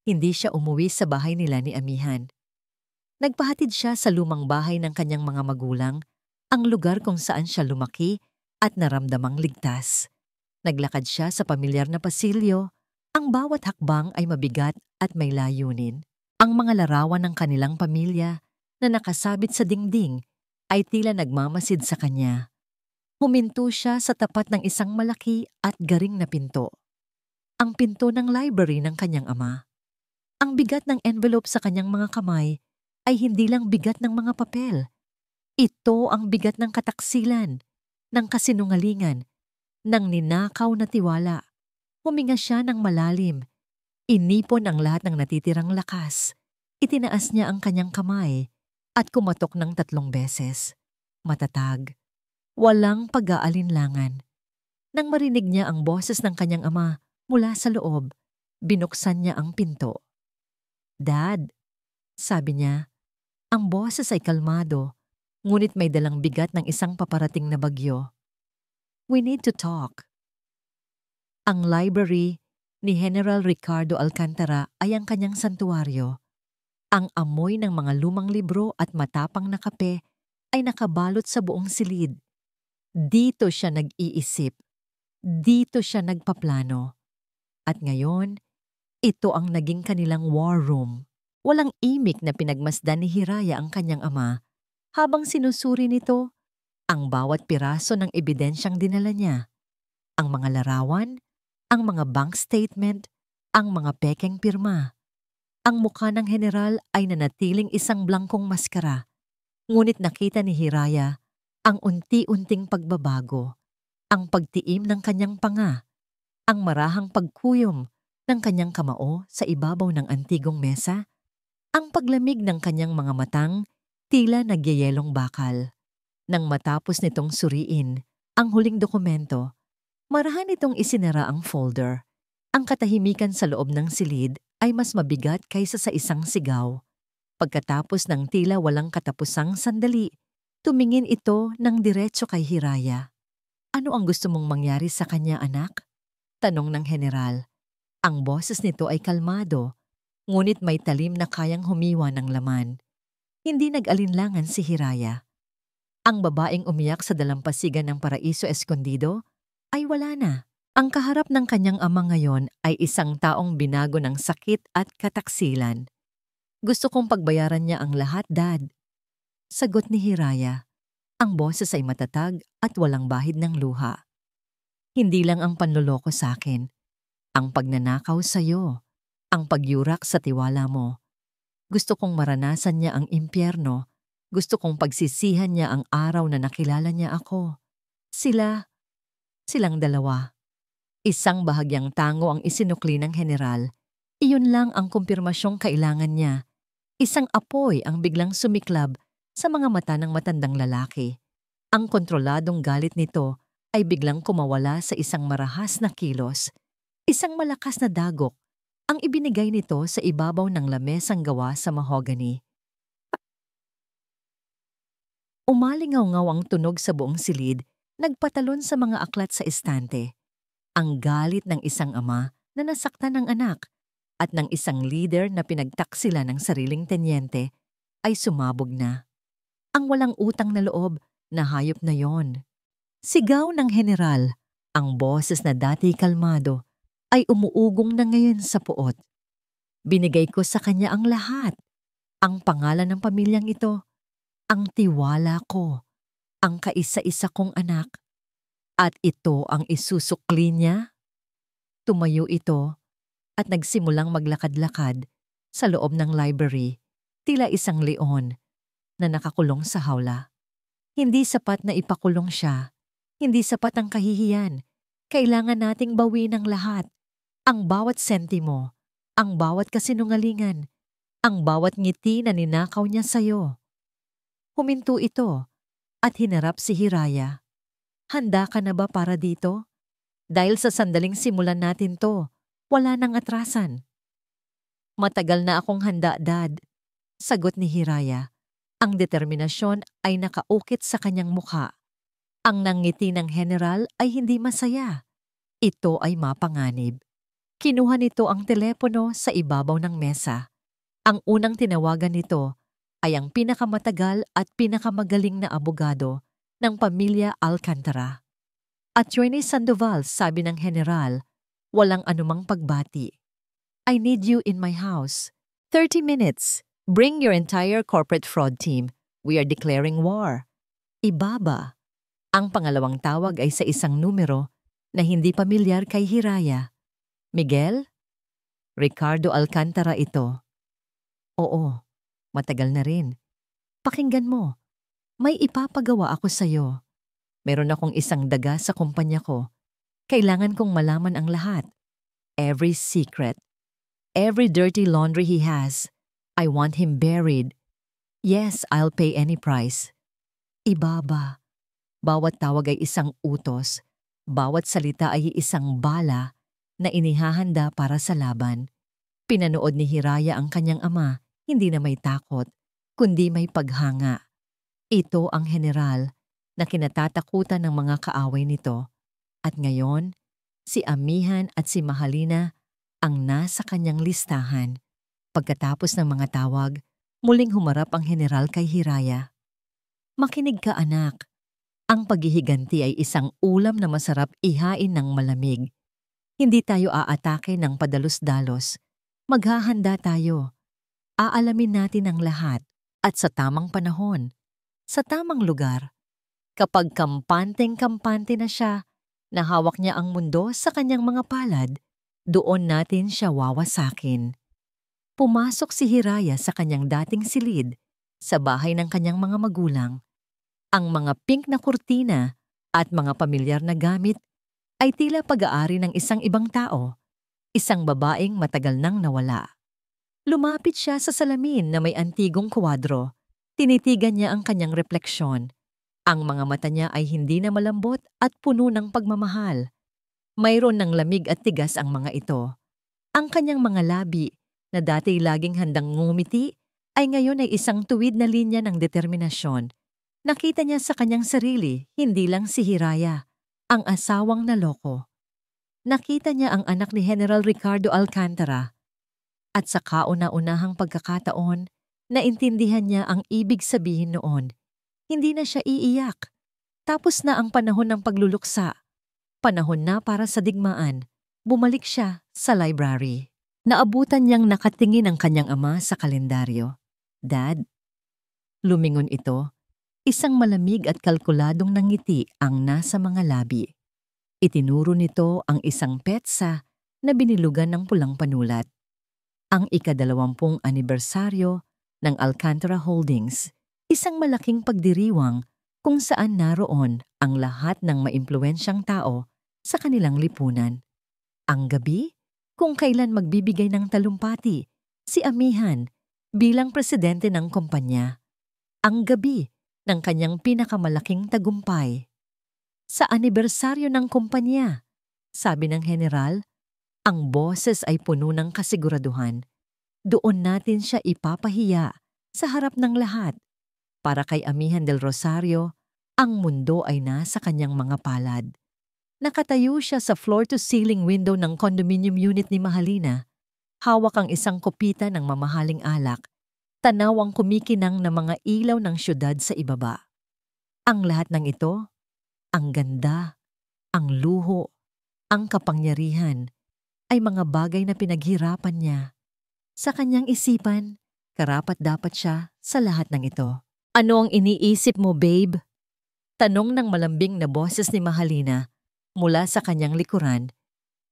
Hindi siya umuwi sa bahay nila ni Amihan. Nagpahatid siya sa lumang bahay ng kanyang mga magulang, ang lugar kung saan siya lumaki at naramdamang ligtas. Naglakad siya sa pamilyar na pasilyo, ang bawat hakbang ay mabigat at may layunin. Ang mga larawan ng kanilang pamilya na nakasabit sa dingding ay tila nagmamasid sa kanya. Huminto siya sa tapat ng isang malaki at garing na pinto. Ang pinto ng library ng kanyang ama. Ang bigat ng envelope sa kanyang mga kamay ay hindi lang bigat ng mga papel. Ito ang bigat ng kataksilan, ng kasinungalingan, ng ninakaw na tiwala. Huminga siya ng malalim. Inipon ang lahat ng natitirang lakas. Itinaas niya ang kanyang kamay at kumatok ng 3 beses. Matatag. Walang pag-aalinlangan. Nang marinig niya ang boses ng kanyang ama mula sa loob, binuksan niya ang pinto. "Dad," sabi niya. Ang boses ay kalmado, ngunit may dalang bigat ng isang paparating na bagyo. "We need to talk." Ang library ni General Ricardo Alcantara ay ang kanyang santuwaryo. Ang amoy ng mga lumang libro at matapang na kape ay nakabalot sa buong silid. Dito siya nag-iisip. Dito siya nagpaplano. At ngayon, ito ang naging kanilang war room. Walang imik na pinagmasdan ni Hiraya ang kanyang ama habang sinusuri nito ang bawat piraso ng ebidensyang dinala niya. Ang mga larawan, ang mga bank statement, ang mga pekeng pirma. Ang mukha ng general ay nanatiling isang blangkong maskara, ngunit nakita ni Hiraya ang unti-unting pagbabago, ang pagtiim ng kanyang panga, ang marahang pagkuyom ng kanyang kamao sa ibabaw ng antigong mesa, ang paglamig ng kanyang mga matang tila nagyayelong bakal. Nang matapos nitong suriin ang huling dokumento, marahan itong isinara ang folder. Ang katahimikan sa loob ng silid ay mas mabigat kaysa sa isang sigaw. Pagkatapos ng tila walang katapusang sandali, tumingin ito ng diretso kay Hiraya. "Ano ang gusto mong mangyari sa kanya, anak?" tanong ng general. Ang boses nito ay kalmado, ngunit may talim na kayang humiwa ng laman. Hindi nag-alinlangan si Hiraya. Ang babaeng umiyak sa dalampasigan ng Paraiso Escondido ay wala na. Ang kaharap ng kanyang ama ngayon ay isang taong binago ng sakit at kataksilan. "Gusto kong pagbayaran niya ang lahat, Dad." Sagot ni Hiraya. Ang boses ay matatag at walang bahid ng luha. "Hindi lang ang panloloko sa akin. Ang pagnanakaw sa'yo. Ang pagyurak sa tiwala mo. Gusto kong maranasan niya ang impyerno. Gusto kong pagsisihan niya ang araw na nakilala niya ako. Silang dalawa." Isang bahagyang tango ang isinukli ng general. Iyon lang ang kumpirmasyong kailangan niya. Isang apoy ang biglang sumiklab sa mga mata ng matandang lalaki. Ang kontroladong galit nito ay biglang kumawala sa isang marahas na kilos. Isang malakas na dagok ang ibinigay nito sa ibabaw ng lamesang gawa sa mahogany. Umalingaw-ngaw ang tunog sa buong silid, nagpatalon sa mga aklat sa estante. Ang galit ng isang ama na nasaktan ng anak at ng isang leader na pinagtaksila ng sariling tenyente ay sumabog na. Ang walang utang na loob na hayop na yon. Sigaw ng general, ang boses na dati kalmado ay umuugong na ngayon sa puot. "Binigay ko sa kanya ang lahat. Ang pangalan ng pamilyang ito, ang tiwala ko, ang kaisa-isa kong anak. At ito ang isusukli niya?" Tumayo ito at nagsimulang maglakad-lakad sa loob ng library, tila isang leon na nakakulong sa hawla. Hindi sapat na ipakulong siya. Hindi sapat ang kahihiyan. Kailangan nating bawiin ang lahat. Ang bawat sentimo, ang bawat kasinungalingan, ang bawat ngiti na ninakaw niya sa'yo. Huminto ito at hinarap si Hiraya. "Handa ka na ba para dito? Dahil sa sandaling simulan natin to, wala nang atrasan." Matagal na akong handa, Dad. Sagot ni Hiraya. Ang determinasyon ay nakaukit sa kanyang mukha. Ang nangiti ng general ay hindi masaya. Ito ay mapanganib. Kinuha nito ang telepono sa ibabaw ng mesa. Ang unang tinawagan nito ay ang pinakamatagal at pinakamagaling na abogado ng pamilya Alcantara. Attorney Sandoval, sabi ng general, walang anumang pagbati. I need you in my house. 30 minutes. Bring your entire corporate fraud team. We are declaring war. Ibaba. Ang pangalawang tawag ay sa isang numero na hindi pamilyar kay Hiraya. Miguel? Ricardo Alcantara ito. Oo, matagal na rin. Pakinggan mo, may ipapagawa ako sa'yo. Meron akong isang daga sa kumpanya ko. Kailangan kong malaman ang lahat. Every secret. Every dirty laundry he has. I want him buried. Yes, I'll pay any price. Ibaba. Bawat tawag ay isang utos. Bawat salita ay isang bala na inihahanda para sa laban. Pinanood ni Hiraya ang kanyang ama, hindi na may takot, kundi may paghanga. Ito ang general na kinatatakutan ng mga kaaway nito. At ngayon, si Amihan at si Mahalina ang nasa kanyang listahan. Pagkatapos ng mga tawag, muling humarap ang general kay Hiraya. Makinig ka, anak. Ang paghihiganti ay isang ulam na masarap ihain ng malamig. Hindi tayo aatake ng padalos-dalos. Maghahanda tayo. Aalamin natin ang lahat at sa tamang panahon, sa tamang lugar. Kapag kampanteng-kampante na siya, na hawak niya ang mundo sa kanyang mga palad, doon natin siya wawasakin. Pumasok si Hiraya sa kanyang dating silid, sa bahay ng kanyang mga magulang. Ang mga pink na kurtina at mga pamilyar na gamit ay tila pag-aari ng isang ibang tao, isang babaeng matagal nang nawala. Lumapit siya sa salamin na may antigong kwadro. Tinitigan niya ang kanyang refleksyon. Ang mga mata niya ay hindi na malambot at puno ng pagmamahal. Mayroon ng lamig at tigas ang mga ito. Ang kanyang mga labi, na dati laging handang ngumiti, ay ngayon ay isang tuwid na linya ng determinasyon. Nakita niya sa kanyang sarili, hindi lang si Hiraya, ang asawang naloko. Nakita niya ang anak ni General Ricardo Alcantara. At sa kauna-unahang pagkakataon, naintindihan niya ang ibig sabihin noon. Hindi na siya iiyak. Tapos na ang panahon ng pagluluksa. Panahon na para sa digmaan. Bumalik siya sa library. Naabutan niyang nakatingin ang kanyang ama sa kalendaryo. Dad, lumingon ito. Isang malamig at kalkuladong nangiti ang nasa mga labi. Itinuro nito ang isang petsa na binilugan ng pulang panulat. Ang ika-20 anibersaryo ng Alcantara Holdings, isang malaking pagdiriwang kung saan naroon ang lahat ng maimpluwensyang tao sa kanilang lipunan. Ang gabi, kung kailan magbibigay ng talumpati, si Amihan bilang presidente ng kumpanya. Ang gabi ng kanyang pinakamalaking tagumpay. Sa anibersaryo ng kumpanya, sabi ng general, ang boses ay puno ng kasiguraduhan. Doon natin siya ipapahiya sa harap ng lahat. Para kay Amihan del Rosario, ang mundo ay nasa kanyang mga palad. Nakatayo siya sa floor-to-ceiling window ng condominium unit ni Mahalina. Hawak ang isang kopita ng mamahaling alak. Tanaw ang kumikinang na mga ilaw ng syudad sa ibaba. Ang lahat ng ito, ang ganda, ang luho, ang kapangyarihan, ay mga bagay na pinaghirapan niya. Sa kanyang isipan, karapat-dapat siya sa lahat ng ito. Ano ang iniisip mo, babe? Tanong ng malambing na boses ni Mahalina mula sa kanyang likuran.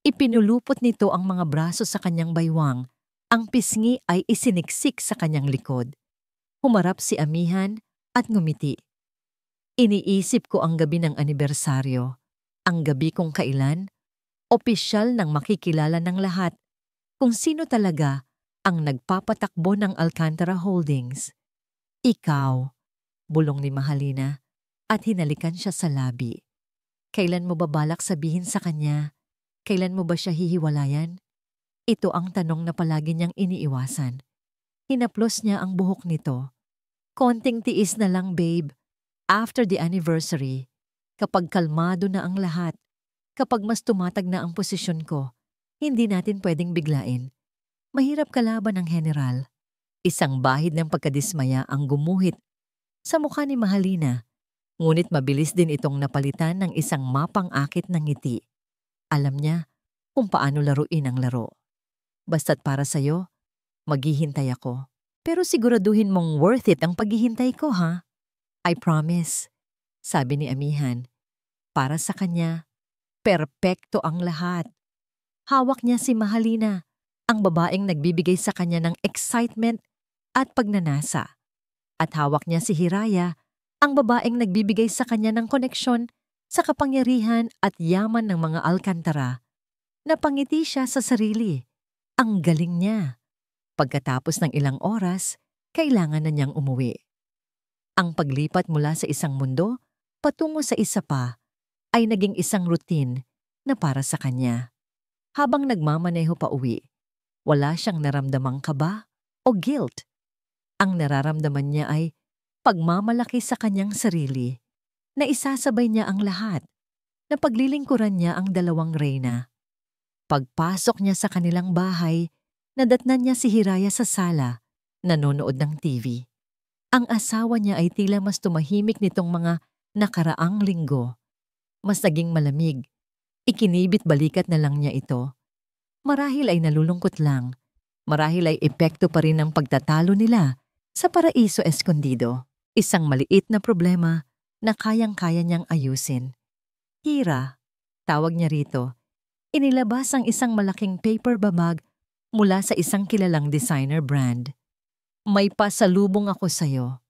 Ipinulupot nito ang mga braso sa kanyang baywang. Ang pisngi ay isiniksik sa kanyang likod. Humarap si Amihan at ngumiti. Iniisip ko ang gabi ng anibersaryo. Ang gabi kung kailan, opisyal nang makikilala ng lahat kung sino talaga ang nagpapatakbo ng Alcantara Holdings. Ikaw, bulong ni Mahalina at hinalikan siya sa labi. Kailan mo ba balak sabihin sa kanya? Kailan mo ba siya hihiwalayan? Ito ang tanong na palagi niyang iniiwasan. Hinaplos niya ang buhok nito. Konting tiis na lang, babe. After the anniversary, kapag kalmado na ang lahat, kapag mas tumatag na ang posisyon ko, hindi natin pwedeng biglain. Mahirap kalaban ng general. Isang bahid ng pagkadismaya ang gumuhit sa mukha ni Mahalina, ngunit mabilis din itong napalitan ng isang mapang-akit ng ngiti. Alam niya kung paano laruin ang laro. Basta't para sa'yo, maghihintay ako. Pero siguraduhin mong worth it ang paghihintay ko, ha? I promise, sabi ni Amihan. Para sa kanya, perpekto ang lahat. Hawak niya si Mahalina, ang babaeng nagbibigay sa kanya ng excitement at pagnanasa. At hawak niya si Hiraya, ang babaeng nagbibigay sa kanya ng koneksyon sa kapangyarihan at yaman ng mga Alcantara. Napangiti siya sa sarili. Ang galing niya. Pagkatapos ng ilang oras, kailangan na niyang umuwi. Ang paglipat mula sa isang mundo patungo sa isa pa ay naging isang routine na para sa kanya. Habang nagmamaneho pa uwi, wala siyang naramdamang kaba o guilt. Ang nararamdaman niya ay pagmamalaki sa kanyang sarili, na isasabay niya ang lahat, na paglilingkuran niya ang dalawang reyna. Pagpasok niya sa kanilang bahay, nadatnan niya si Hiraya sa sala, nanonood ng TV. Ang asawa niya ay tila mas tumahimik nitong mga nakaraang linggo. Mas naging malamig. Ikinibit balikat na lang niya ito. Marahil ay nalulungkot lang. Marahil ay epekto pa rin ng pagtatalo nila sa Paraiso Escondido. Isang maliit na problema na kayang-kaya niyang ayusin. Hira, tawag niya rito. Inilabas ang isang malaking paper bag mula sa isang kilalang designer brand. May pasalubong ako sa'yo.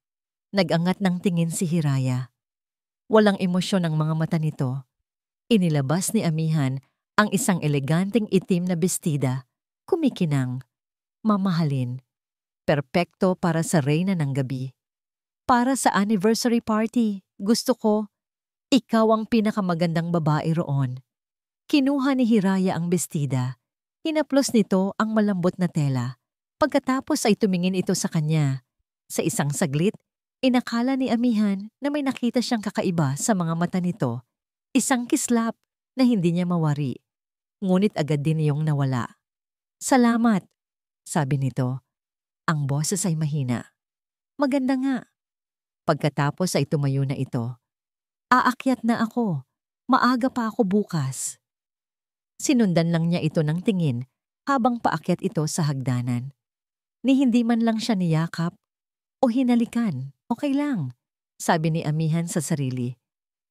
Nag-angat ng tingin si Hiraya. Walang emosyon ang mga mata nito. Inilabas ni Amihan ang isang eleganteng itim na bestida, kumikinang, mamahalin, perpekto para sa reyna ng gabi. Para sa anniversary party, gusto ko, ikaw ang pinakamagandang babae roon. Kinuha ni Hiraya ang bestida. Hinaplos nito ang malambot na tela. Pagkatapos ay tumingin ito sa kanya. Sa isang saglit, inakala ni Amihan na may nakita siyang kakaiba sa mga mata nito. Isang kislap na hindi niya mawari. Ngunit agad din niyong nawala. Salamat, sabi nito. Ang boses ay mahina. Maganda nga. Pagkatapos ay tumayo na ito. Aakyat na ako. Maaga pa ako bukas. Sinundan lang niya ito ng tingin habang paakyat ito sa hagdanan. Ni hindi man lang siya niyakap o hinalikan. Okay lang, sabi ni Amihan sa sarili.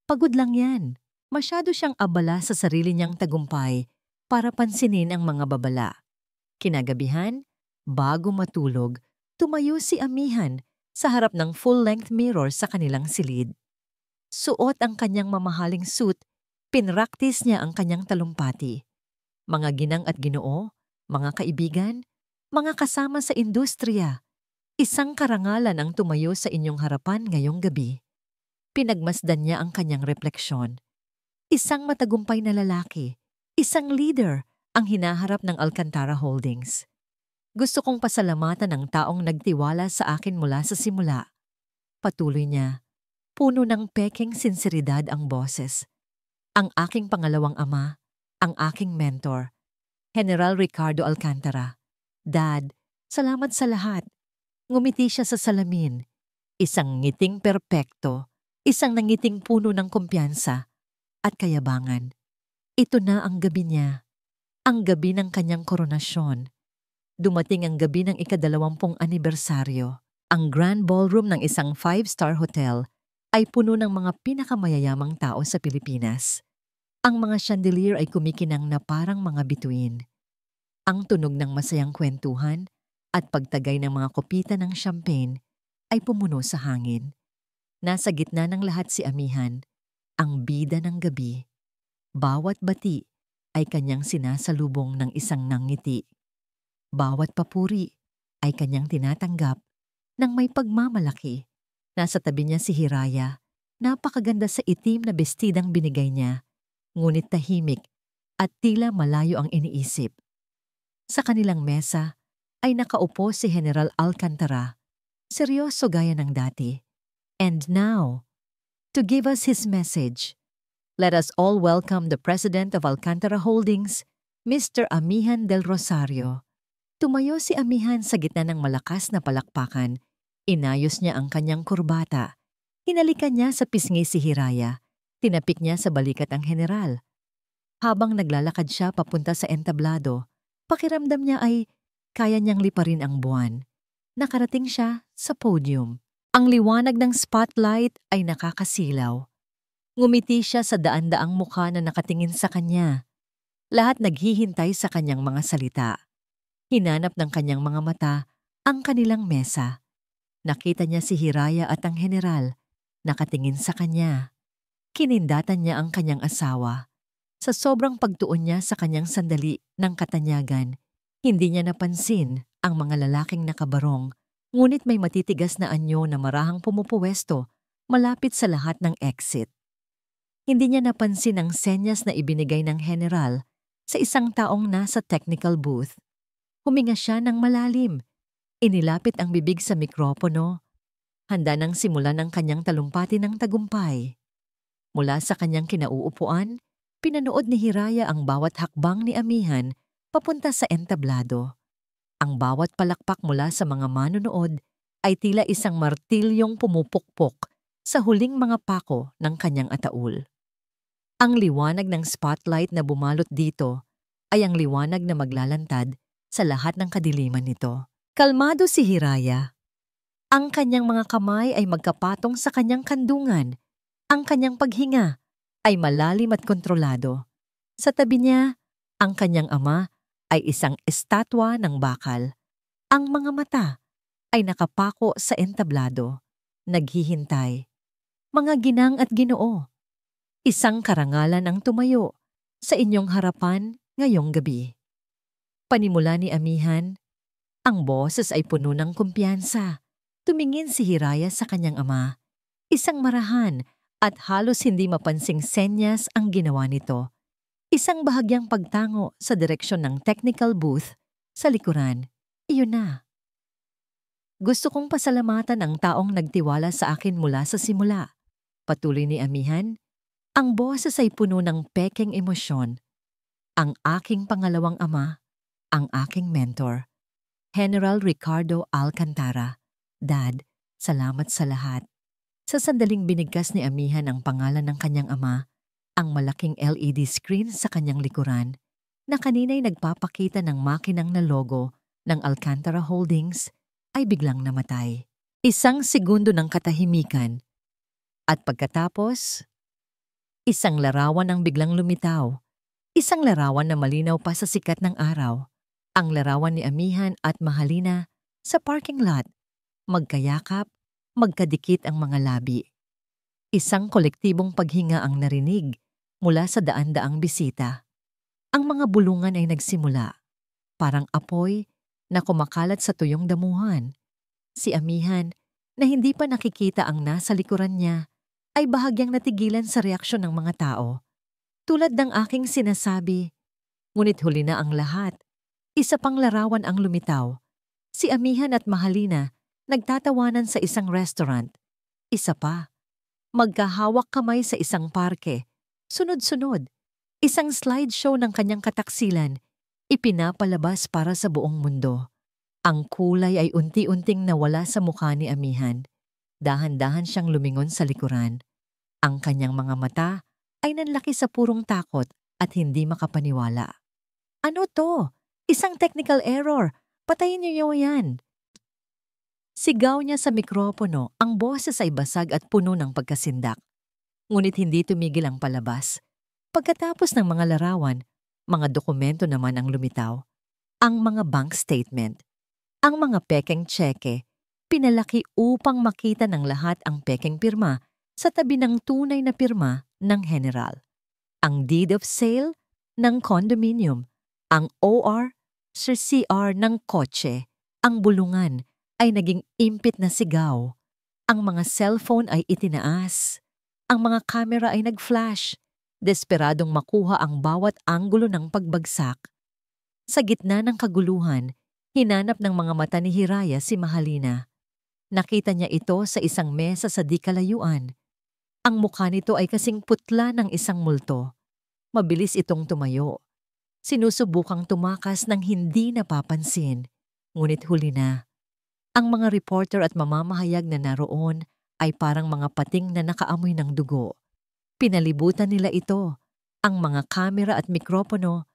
Pagod lang yan. Masyado siyang abala sa sarili niyang tagumpay para pansinin ang mga babala. Kinagabihan, bago matulog, tumayo si Amihan sa harap ng full-length mirror sa kanilang silid. Suot ang kanyang mamahaling suit, pinraktis niya ang kanyang talumpati. Mga ginang at ginoo, mga kaibigan, mga kasama sa industriya, isang karangalan ang tumayo sa inyong harapan ngayong gabi. Pinagmasdan niya ang kanyang refleksyon. Isang matagumpay na lalaki, isang leader ang hinaharap ng Alcantara Holdings. Gusto kong pasalamatan ang taong nagtiwala sa akin mula sa simula. Patuloy niya. Puno ng peking sinseridad ang boses. Ang aking pangalawang ama, ang aking mentor, General Ricardo Alcantara. Dad, salamat sa lahat. Ngumiti siya sa salamin. Isang ngiting perpekto, isang nangiting puno ng kumpiyansa at kayabangan. Ito na ang gabi niya, ang gabi ng kanyang koronasyon. Dumating ang gabi ng ika-20 anibersaryo. Ang grand ballroom ng isang 5-star hotel ay puno ng mga pinakamayayamang tao sa Pilipinas. Ang mga chandelier ay kumikinang na parang mga bituin. Ang tunog ng masayang kwentuhan at pagtagay ng mga kopita ng champagne ay pumuno sa hangin. Nasa gitna ng lahat si Amihan, ang bida ng gabi. Bawat bati ay kanyang sinasalubong ng isang nangiti. Bawat papuri ay kanyang tinatanggap ng may pagmamalaki. Nasa tabi niya si Hiraya, napakaganda sa itim na bestidang binigay niya, ngunit tahimik at tila malayo ang iniisip. Sa kanilang mesa ay nakaupo si General Alcantara, seryoso gaya ng dati. And now, to give us his message, let us all welcome the President of Alcantara Holdings, Mr. Amihan del Rosario. Tumayo si Amihan sa gitna ng malakas na palakpakan. Inayos niya ang kanyang kurbata. Hinalikan niya sa pisngi si Hiraya. Tinapik niya sa balikat ang general. Habang naglalakad siya papunta sa entablado, pakiramdam niya ay kaya niyang liparin ang buwan. Nakarating siya sa podium. Ang liwanag ng spotlight ay nakakasilaw. Ngumiti siya sa daan-daang mukha na nakatingin sa kanya. Lahat naghihintay sa kanyang mga salita. Hinanap ng kanyang mga mata ang kanilang mesa. Nakita niya si Hiraya at ang general. Nakatingin sa kanya. Kinindatan niya ang kanyang asawa. Sa sobrang pagtuon niya sa kanyang sandali ng katanyagan, hindi niya napansin ang mga lalaking nakabarong, ngunit may matitigas na anyo na marahang pumupuwesto malapit sa lahat ng exit. Hindi niya napansin ang senyas na ibinigay ng general sa isang taong nasa technical booth. Huminga siya ng malalim. Inilapit ang bibig sa mikropono. Handa nang simulan ang kanyang talumpati ng tagumpay. Mula sa kanyang kinauupuan, pinanood ni Hiraya ang bawat hakbang ni Amihan papunta sa entablado. Ang bawat palakpak mula sa mga manonood ay tila isang martilyong pumupukpok sa huling mga pako ng kanyang ataul. Ang liwanag ng spotlight na bumalot dito ay ang liwanag na maglalantad sa lahat ng kadiliman nito. Kalmado si Hiraya. Ang kanyang mga kamay ay magkapatong sa kanyang kandungan. Ang kanyang paghinga ay malalim at kontrolado. Sa tabi niya, ang kanyang ama ay isang estatwa ng bakal. Ang mga mata ay nakapako sa entablado, naghihintay. Mga ginang at ginoo, isang karangalan ang tumayo sa inyong harapan ngayong gabi. Panimula ni Amihan, ang boses ay puno ng kumpiyansa. Tumingin si Hiraya sa kanyang ama. Isang marahan at halos hindi mapansing senyas ang ginawa nito. Isang bahagyang pagtango sa direksyon ng technical booth sa likuran. Iyon na. Gusto kong pasalamatan ang taong nagtiwala sa akin mula sa simula. Patuloy ni Amihan. Ang boses ay puno ng pekeng emosyon. Ang aking pangalawang ama, ang aking mentor, General Ricardo Alcantara. Dad, salamat sa lahat. Sa sandaling binigkas ni Amihan ang pangalan ng kanyang ama, ang malaking LED screen sa kanyang likuran, na kanina'y nagpapakita ng makinang na logo ng Alcantara Holdings, ay biglang namatay. Isang segundo ng katahimikan. At pagkatapos, isang larawan ang biglang lumitaw. Isang larawan na malinaw pa sa sikat ng araw. Ang larawan ni Amihan at Mahalina sa parking lot. Magkayakap, magkadikit ang mga labi. Isang kolektibong paghinga ang narinig mula sa daan-daang bisita. Ang mga bulungan ay nagsimula, parang apoy na kumakalat sa tuyong damuhan. Si Amihan, na hindi pa nakikita ang nasa likuran niya, ay bahagyang natigilan sa reaksyon ng mga tao. Tulad ng aking sinasabi, ngunit huli na ang lahat. Isa pang larawan ang lumitaw. Si Amihan at Mahalina nagtatawanan sa isang restaurant. Isa pa. Magkahawak kamay sa isang parke. Sunod-sunod. Isang slideshow ng kanyang kataksilan. Ipinapalabas para sa buong mundo. Ang kulay ay unti-unting nawala sa mukha ni Amihan. Dahan-dahan siyang lumingon sa likuran. Ang kanyang mga mata ay nanlaki sa purong takot at hindi makapaniwala. Ano to? Isang technical error. Patayin niyo yan. Sigaw niya sa mikropono, ang boses ay basag at puno ng pagkasindak. Ngunit hindi tumigil ang palabas. Pagkatapos ng mga larawan, mga dokumento naman ang lumitaw. Ang mga bank statement, ang mga pekeng tseke, pinalaki upang makita ng lahat ang pekeng pirma sa tabi ng tunay na pirma ng general. Ang deed of sale ng condominium, ang OR sa CR ng kotse, ang bulungan ay naging impit na sigaw. Ang mga cellphone ay itinaas. Ang mga kamera ay nag-flash, desperadong makuha ang bawat anggulo ng pagbagsak. Sa gitna ng kaguluhan, hinanap ng mga mata ni Hiraya si Mahalina. Nakita niya ito sa isang mesa sa di kalayuan. Ang mukha nito ay kasing putla ng isang multo. Mabilis itong tumayo. Sinusubukang tumakas ng hindi napapansin. Ngunit huli na. Ang mga reporter at mamamahayag na naroon ay parang mga pating na nakaamoy ng dugo. Pinalibutan nila ito. Ang mga kamera at mikropono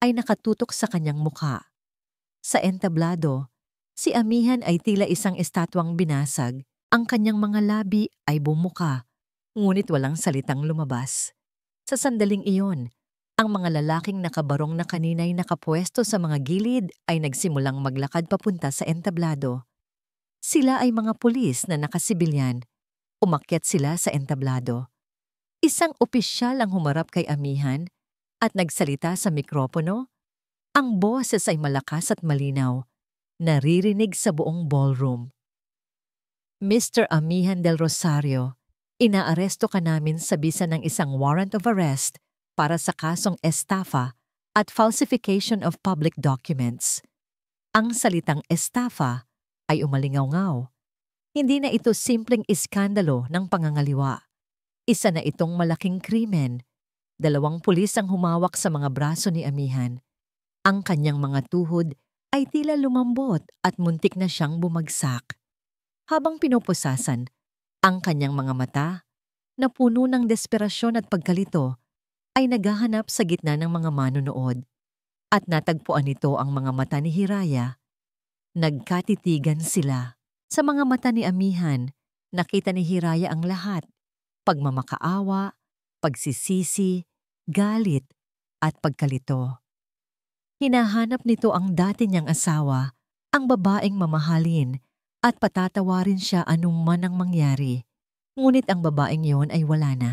ay nakatutok sa kanyang mukha. Sa entablado, si Amihan ay tila isang estatwang binasag. Ang kanyang mga labi ay bumuka, ngunit walang salitang lumabas. Sa sandaling iyon, ang mga lalaking nakabarong na kanina'y nakapwesto sa mga gilid ay nagsimulang maglakad papunta sa entablado. Sila ay mga pulis na nakasibilyan. Umakyat sila sa entablado. Isang opisyal ang humarap kay Amihan at nagsalita sa mikropono. Ang boses ay malakas at malinaw, naririnig sa buong ballroom. Mr. Amihan del Rosario, inaaresto ka namin sa bisa ng isang warrant of arrest para sa kasong estafa at falsification of public documents. Ang salitang estafa ay umalingaw-ngaw. Hindi na ito simpleng iskandalo ng pangangaliwa. Isa na itong malaking krimen. 2 pulis ang humawak sa mga braso ni Amihan. Ang kanyang mga tuhod ay tila lumambot at muntik na siyang bumagsak. Habang pinupusasan, ang kanyang mga mata, na puno ng desperasyon at pagkalito, ay naghahanap sa gitna ng mga manunood. At natagpuan nito ang mga mata ni Hiraya. Nagkatitigan sila. Sa mga mata ni Amihan, nakita ni Hiraya ang lahat. Pagmamakaawa, pagsisisi, galit, at pagkalito. Hinahanap nito ang dati niyang asawa, ang babaeng mamahalin, at patatawarin siya anuman ang mangyari. Ngunit ang babaeng yon ay wala na.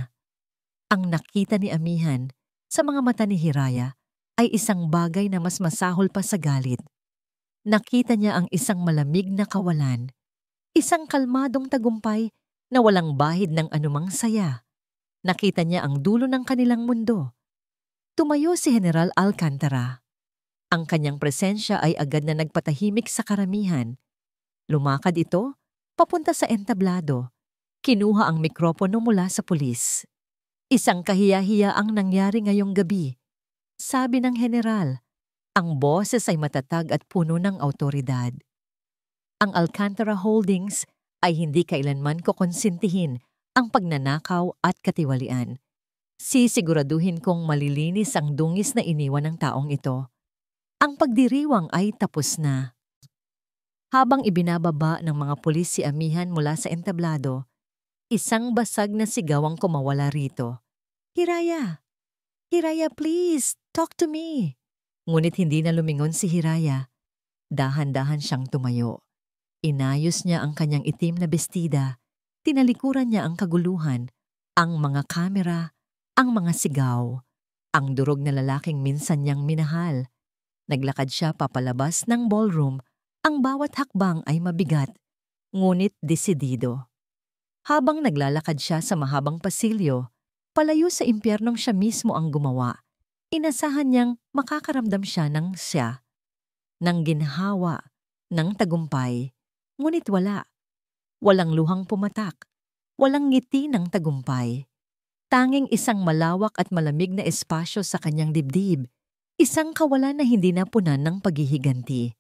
Ang nakita ni Amihan sa mga mata ni Hiraya ay isang bagay na mas masahol pa sa galit. Nakita niya ang isang malamig na kawalan, isang kalmadong tagumpay na walang bahid ng anumang saya. Nakita niya ang dulo ng kanilang mundo. Tumayo si General Alcantara. Ang kanyang presensya ay agad na nagpatahimik sa karamihan. Lumakad ito, papunta sa entablado. Kinuha ang mikropono mula sa pulis. Isang kahiya-hiya ang nangyari ngayong gabi. Sabi ng general, ang boses ay matatag at puno ng awtoridad. Ang Alcantara Holdings ay hindi kailanman kokonsintihin ang pagnanakaw at katiwalian. Sisiguraduhin kong malilinis ang dungis na iniwan ng taong ito. Ang pagdiriwang ay tapos na. Habang ibinababa ng mga pulis si Amihan mula sa entablado, isang basag na sigaw ang kumawala rito. Hiraya! Hiraya, please! Talk to me! Ngunit hindi na lumingon si Hiraya. Dahan-dahan siyang tumayo. Inayos niya ang kanyang itim na bestida. Tinalikuran niya ang kaguluhan, ang mga kamera, ang mga sigaw, ang durog na lalaking minsan niyang minahal. Naglakad siya papalabas ng ballroom. Ang bawat hakbang ay mabigat, ngunit desidido. Habang naglalakad siya sa mahabang pasilyo, palayo sa impyernong siya mismo ang gumawa, inasahan niyang makakaramdam siya ng ginhawa, ng tagumpay. Ngunit wala. Walang luhang pumatak. Walang ngiti ng tagumpay. Tanging isang malawak at malamig na espasyo sa kanyang dibdib. Isang kawalan na hindi napunan ng paghihiganti.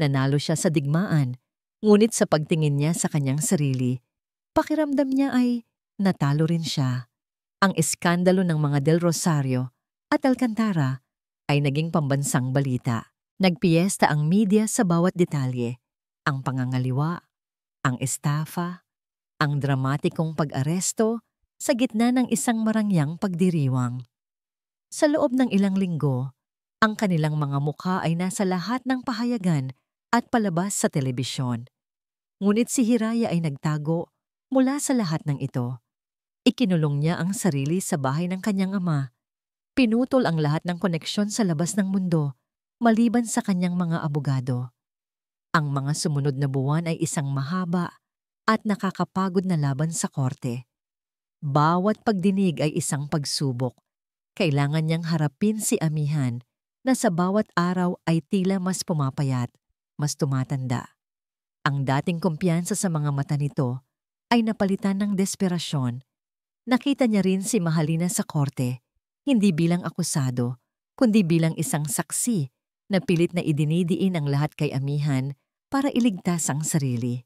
Nanalo siya sa digmaan, ngunit sa pagtingin niya sa kanyang sarili, pakiramdam niya ay natalo rin siya. Ang iskandalo ng mga Del Rosario at Alcantara ay naging pambansang balita. Nagpiesta ang media sa bawat detalye. Ang pangangaliwa, ang estafa, ang dramatikong pag-aresto sa gitna ng isang marangyang pagdiriwang. Sa loob ng ilang linggo, ang kanilang mga mukha ay nasa lahat ng pahayagan at palabas sa telebisyon. Ngunit si Hiraya ay nagtago mula sa lahat ng ito. Ikinulong niya ang sarili sa bahay ng kanyang ama. Pinutol ang lahat ng koneksyon sa labas ng mundo, maliban sa kanyang mga abogado. Ang mga sumunod na buwan ay isang mahaba at nakakapagod na laban sa korte. Bawat pagdinig ay isang pagsubok. Kailangan niyang harapin si Amihan, na sa bawat araw ay tila mas pumapayat, mas tumatanda. Ang dating kumpiyansa sa mga mata nito ay napalitan ng desperasyon. Nakita niya rin si Mahalina sa korte, hindi bilang akusado, kundi bilang isang saksi na pilit na idinidiin ang lahat kay Amihan para iligtas ang sarili.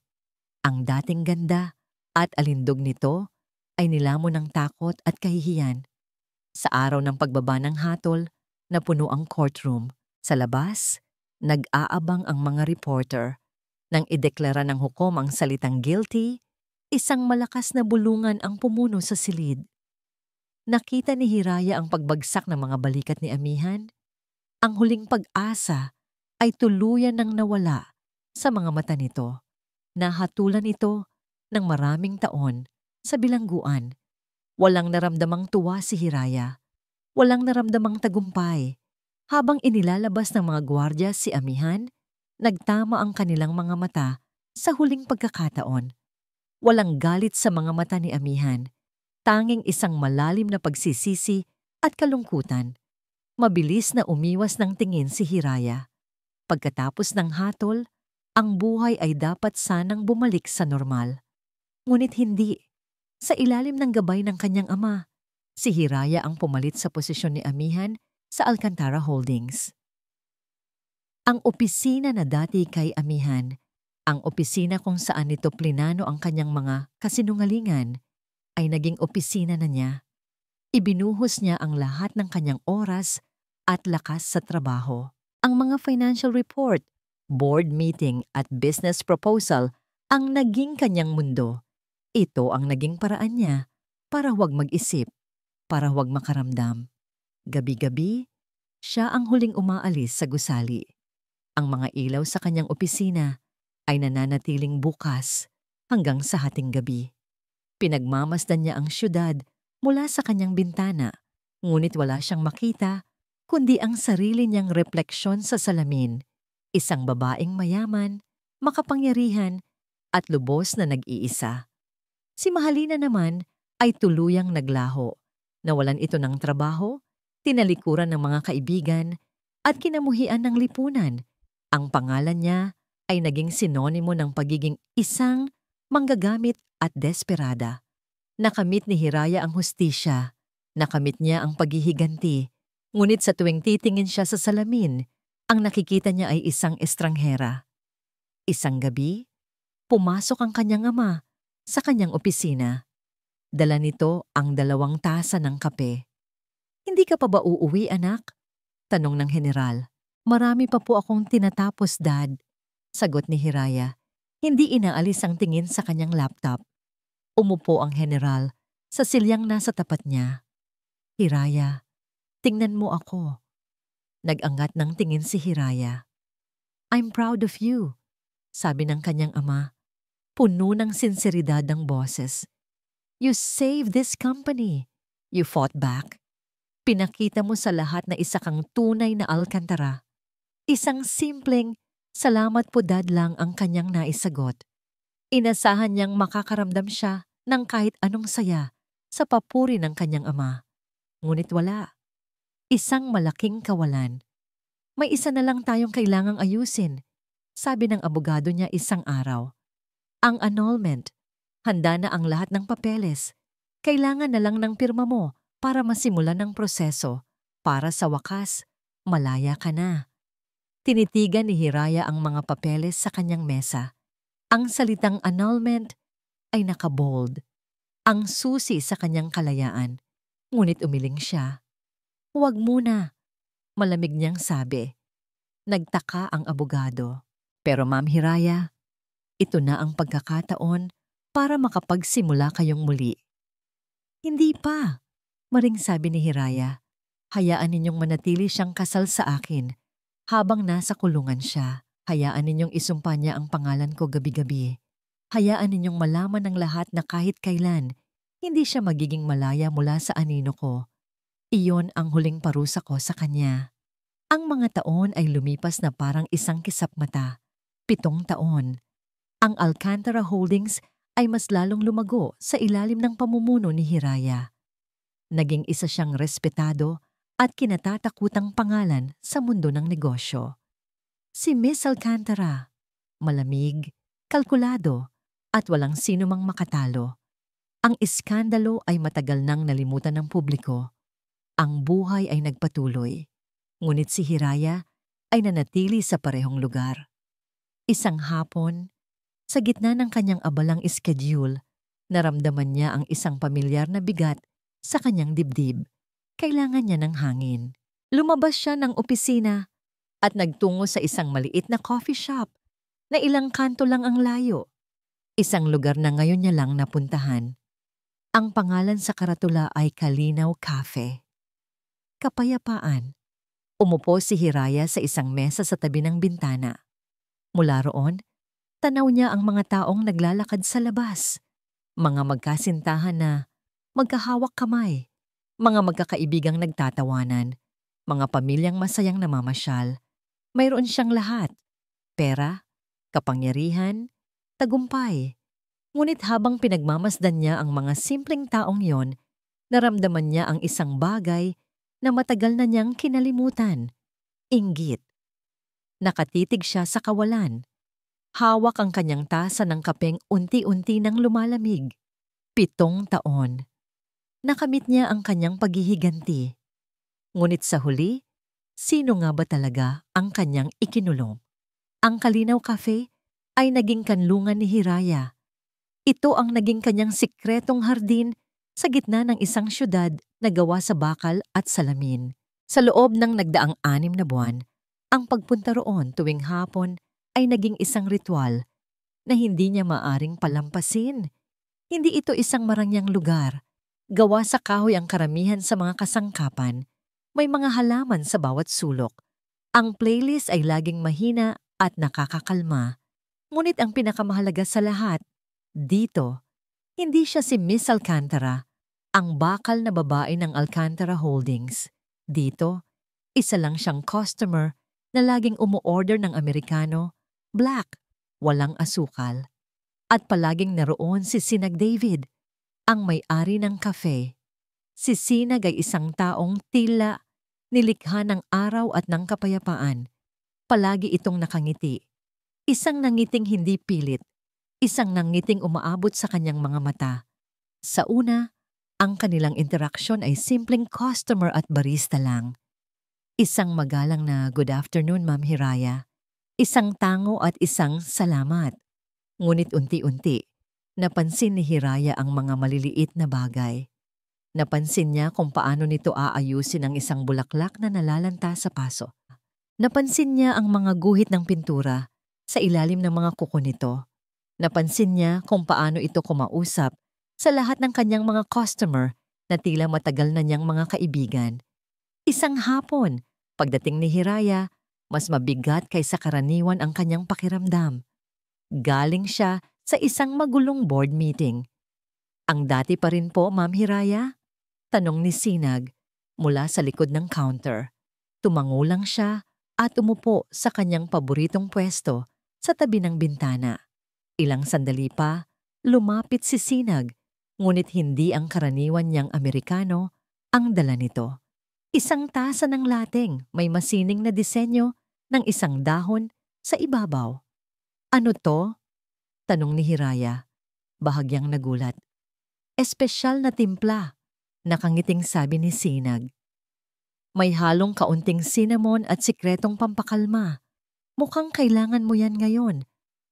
Ang dating ganda at alindog nito ay nilamon ng takot at kahihiyan. Sa araw ng pagbaba ng hatol, napuno ang courtroom. Sa labas, nag-aabang ang mga reporter. Nang ideklara ng hukom ang salitang guilty, isang malakas na bulungan ang pumuno sa silid. Nakita ni Hiraya ang pagbagsak ng mga balikat ni Amihan. Ang huling pag-asa ay tuluyan ng nawala sa mga mata nito. Nahatulan ito ng maraming taon sa bilangguan. Walang naramdamang tuwa si Hiraya. Walang naramdamang tagumpay. Habang inilalabas ng mga gwardya si Amihan, nagtama ang kanilang mga mata sa huling pagkakataon. Walang galit sa mga mata ni Amihan. Tanging isang malalim na pagsisisi at kalungkutan. Mabilis na umiwas ng tingin si Hiraya. Pagkatapos ng hatol, ang buhay ay dapat sanang bumalik sa normal. Ngunit hindi. Sa ilalim ng gabay ng kanyang ama, si Hiraya ang pumalit sa posisyon ni Amihan sa Alcantara Holdings. Ang opisina na dati kay Amihan, ang opisina kung saan nito plinano ang kanyang mga kasinungalingan, ay naging opisina na niya. Ibinuhos niya ang lahat ng kanyang oras at lakas sa trabaho. Ang mga financial report, board meeting at business proposal ang naging kanyang mundo. Ito ang naging paraan niya para huwag mag-isip, para huwag makaramdam. Gabi-gabi, siya ang huling umaalis sa gusali. Ang mga ilaw sa kanyang opisina ay nananatiling bukas hanggang sa hating gabi. Pinagmamasdan niya ang syudad mula sa kanyang bintana, ngunit wala siyang makita kundi ang sarili niyang refleksyon sa salamin, isang babaeng mayaman, makapangyarihan at lubos na nag-iisa. Si Mahalina naman ay tuluyang naglaho. Nawalan ito ng trabaho, tinalikuran ng mga kaibigan at kinamuhian ng lipunan. Ang pangalan niya ay naging sinonimo ng pagiging isang manggagamit at desperada. Nakamit ni Hiraya ang hustisya, nakamit niya ang paghihiganti, ngunit sa tuwing titingin siya sa salamin, ang nakikita niya ay isang estranghera. Isang gabi, pumasok ang kanyang ama sa kanyang opisina. Dala nito ang 2 tasa ng kape. "Hindi ka pa ba uuwi, anak?" tanong ng general. "Marami pa po akong tinatapos, Dad," sagot ni Hiraya. Hindi inaalis ang tingin sa kanyang laptop. Umupo ang general sa silyang nasa tapat niya. "Hiraya, tingnan mo ako." Nag-angat ng tingin si Hiraya. "I'm proud of you," sabi ng kanyang ama. Puno ng sinseridad ang boses. "You saved this company. You fought back. Pinakita mo sa lahat na isa kang tunay na Alcantara." Isang simpleng, "Salamat po, Dad," lang ang kanyang naisagot. Inasahan niyang makakaramdam siya ng kahit anong saya sa papuri ng kanyang ama. Ngunit wala. Isang malaking kawalan. "May isa na lang tayong kailangang ayusin," sabi ng abogado niya isang araw. "Ang annulment. Handa na ang lahat ng papeles. Kailangan na lang ng pirma mo para masimulan ang proseso. Para sa wakas, malaya ka na." Tinitigan ni Hiraya ang mga papeles sa kanyang mesa. Ang salitang annulment ay nakabold. Ang susi sa kanyang kalayaan. Ngunit umiling siya. "Huwag muna," malamig niyang sabi. Nagtaka ang abogado. "Pero Ma'am Hiraya, ito na ang pagkakataon para makapagsimula kayong muli." "Hindi pa," maring sabi ni Hiraya. "Hayaan ninyong manatili siyang kasal sa akin. Habang nasa kulungan siya, hayaan ninyong isumpa niya ang pangalan ko gabi-gabi. Hayaan ninyong malaman ng lahat na kahit kailan, hindi siya magiging malaya mula sa anino ko. Iyon ang huling parusa ko sa kanya." Ang mga taon ay lumipas na parang isang kisap mata. 7 taon. Ang Alcantara Holdings ay mas lalong lumago sa ilalim ng pamumuno ni Hiraya. Naging isa siyang respetado at kinatatakutang pangalan sa mundo ng negosyo. Si Miss Alcantara, malamig, kalkulado, at walang sino mang makatalo. Ang iskandalo ay matagal nang nalimutan ng publiko. Ang buhay ay nagpatuloy. Ngunit si Hiraya ay nanatili sa parehong lugar. Isang hapon, sa gitna ng kanyang abalang schedule, naramdaman niya ang isang pamilyar na bigat sa kanyang dibdib. Kailangan niya ng hangin. Lumabas siya ng opisina at nagtungo sa isang maliit na coffee shop na ilang kanto lang ang layo. Isang lugar na ngayon niya lang napuntahan. Ang pangalan sa karatula ay Kalinaw Cafe. Kapayapaan. Umupo si Hiraya sa isang mesa sa tabi ng bintana. Mula roon, tanaw niya ang mga taong naglalakad sa labas. Mga magkasintahan na magkahawak kamay. Mga magkakaibigang nagtatawanan. Mga pamilyang masayang namamasyal. Mayroon siyang lahat. Pera, kapangyarihan, tagumpay. Ngunit habang pinagmamasdan niya ang mga simpleng taong yon, naramdaman niya ang isang bagay na matagal na niyang kinalimutan. Inggit. Nakatitig siya sa kawalan. Hawak ang kanyang tasa ng kapeng unti-unti nang lumalamig. 7 taon. Nakamit niya ang kanyang paghihiganti. Ngunit sa huli, sino nga ba talaga ang kanyang ikinulong? Ang Kalinaw Cafe ay naging kanlungan ni Hiraya. Ito ang naging kanyang sikretong hardin sa gitna ng isang syudad na gawa sa bakal at salamin. Sa loob ng nagdaang 6 na buwan, ang pagpunta roon tuwing hapon ay naging isang ritual na hindi niya maaring palampasin. Hindi ito isang marangyang lugar. Gawa sa kahoy ang karamihan sa mga kasangkapan. May mga halaman sa bawat sulok. Ang playlist ay laging mahina at nakakakalma. Ngunit ang pinakamahalaga sa lahat, dito, hindi siya si Miss Alcantara, ang bakal na babae ng Alcantara Holdings. Dito, isa lang siyang customer na laging umu-order ng Amerikano, black, walang asukal. At palaging naroon si Sinag David, ang may-ari ng cafe. Si Sinag ay isang taong tila nilikha ng araw at ng kapayapaan. Palagi itong nakangiti. Isang nangiting hindi pilit. Isang nangiting umaabot sa kanyang mga mata. Sa una, ang kanilang interaksyon ay simpleng customer at barista lang. Isang magalang na good afternoon, Ma'am Hiraya. Isang tango at isang salamat. Ngunit unti-unti, napansin ni Hiraya ang mga maliliit na bagay. Napansin niya kung paano nito aayusin ang isang bulaklak na nalalanta sa paso. Napansin niya ang mga guhit ng pintura sa ilalim ng mga kuko nito. Napansin niya kung paano ito kumausap sa lahat ng kanyang mga customer na tila matagal na niyang mga kaibigan. Isang hapon, pagdating ni Hiraya, mas mabigat kaysa karaniwan ang kanyang pakiramdam. Galing siya sa isang magulong board meeting. Ang dati pa rin po, Ma'am Hiraya? Tanong ni Sinag mula sa likod ng counter. Tumango lang siya at umupo sa kanyang paboritong pwesto sa tabi ng bintana. Ilang sandali pa, lumapit si Sinag, ngunit hindi ang karaniwan niyang Amerikano ang dala nito. Isang tasa ng lateng may masining na disenyo ng isang dahon sa ibabaw. Ano to? Tanong ni Hiraya, bahagyang nagulat. Espesyal na timpla, nakangiting sabi ni Sinag. May halong kaunting cinnamon at sikretong pampakalma. Mukhang kailangan mo yan ngayon.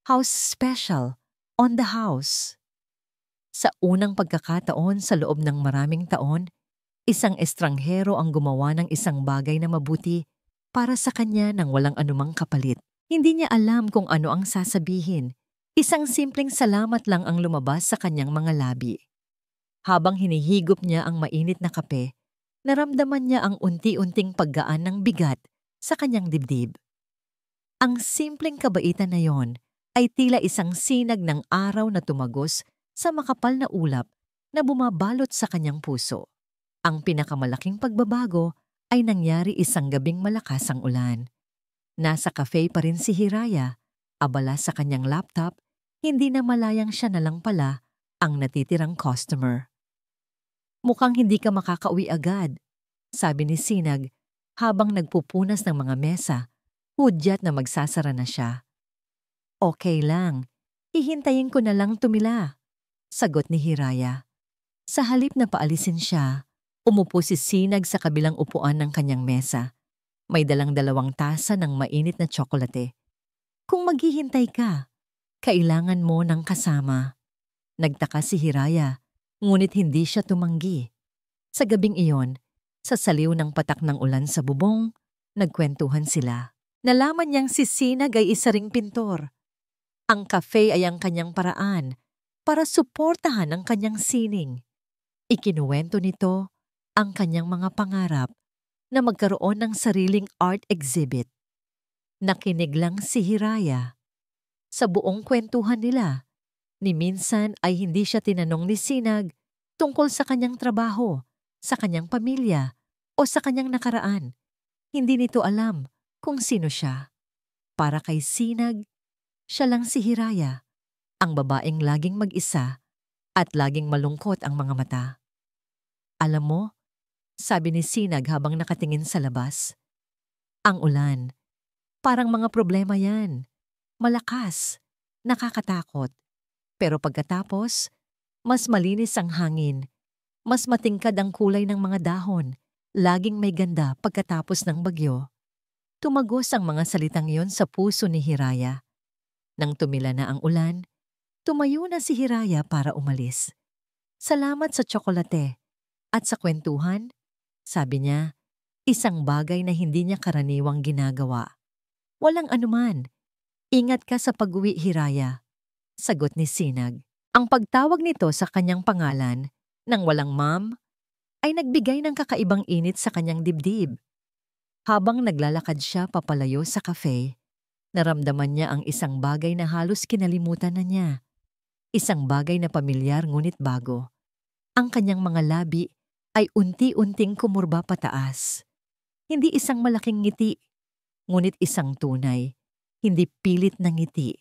House special, on the house. Sa unang pagkakataon sa loob ng maraming taon, isang estranghero ang gumawa ng isang bagay na mabuti para sa kanya nang walang anumang kapalit. Hindi niya alam kung ano ang sasabihin. Isang simpleng salamat lang ang lumabas sa kanyang mga labi. Habang hinihigop niya ang mainit na kape, naramdaman niya ang unti-unting paggaan ng bigat sa kanyang dibdib. Ang simpleng kabaitan na yon ay tila isang sinag ng araw na tumagos sa makapal na ulap na bumabalot sa kanyang puso. Ang pinakamalaking pagbabago ay nangyari isang gabing malakas ang ulan. Nasa cafe pa rin si Hiraya, abala sa kanyang laptop, hindi na malayang siya na lang pala ang natitirang customer. Mukhang hindi ka makakauwi agad. sabi ni Sinag habang nagpupunas ng mga mesa, hudyat na magsasara na siya. Okay lang, hihintayin ko na lang tumila, sagot ni Hiraya. Sa halip na paalisin siya, umupo si Sinag sa kabilang upuan ng kanyang mesa. May dalang 2 tasa ng mainit na tsokolate. Kung maghihintay ka, kailangan mo ng kasama. Nagtaka si Hiraya, ngunit hindi siya tumanggi. Sa gabing iyon, sa saliw ng patak ng ulan sa bubong, nagkwentuhan sila. Nalaman niyang si Sinag ay isa ring pintor. Ang cafe ay ang kanyang paraan para suportahan ang kanyang sining. Ikinuwento nito ang kanyang mga pangarap na magkaroon ng sariling art exhibit. Nakinig lang si Hiraya. Sa buong kwentuhan nila, ni minsan ay hindi siya tinanong ni Sinag tungkol sa kanyang trabaho, sa kanyang pamilya, o sa kanyang nakaraan. Hindi nito alam kung sino siya. Para kay Sinag, siya lang si Hiraya, ang babaeng laging mag-isa at laging malungkot ang mga mata. Alam mo, sabi ni Sinag habang nakatingin sa labas, ang ulan, parang mga problema yan. Malakas, nakakatakot. Pero pagkatapos, mas malinis ang hangin, mas matingkad ang kulay ng mga dahon, laging may ganda pagkatapos ng bagyo. Tumagos ang mga salitang yon sa puso ni Hiraya. Nang tumila na ang ulan, tumayo na si Hiraya para umalis. Salamat sa tsokolate at sa kwentuhan, sabi niya, isang bagay na hindi niya karaniwang ginagawa. Walang anuman. Ingat ka sa pag-uwi, Hiraya, sagot ni Sinag. Ang pagtawag nito sa kanyang pangalan, nang walang ma'am, ay nagbigay ng kakaibang init sa kanyang dibdib. Habang naglalakad siya papalayo sa cafe, naramdaman niya ang isang bagay na halos kinalimutan na niya. Isang bagay na pamilyar ngunit bago. Ang kanyang mga labi ay unti-unting kumurba pataas. Hindi isang malaking ngiti, ngunit isang tunay, hindi pilit na ngiti.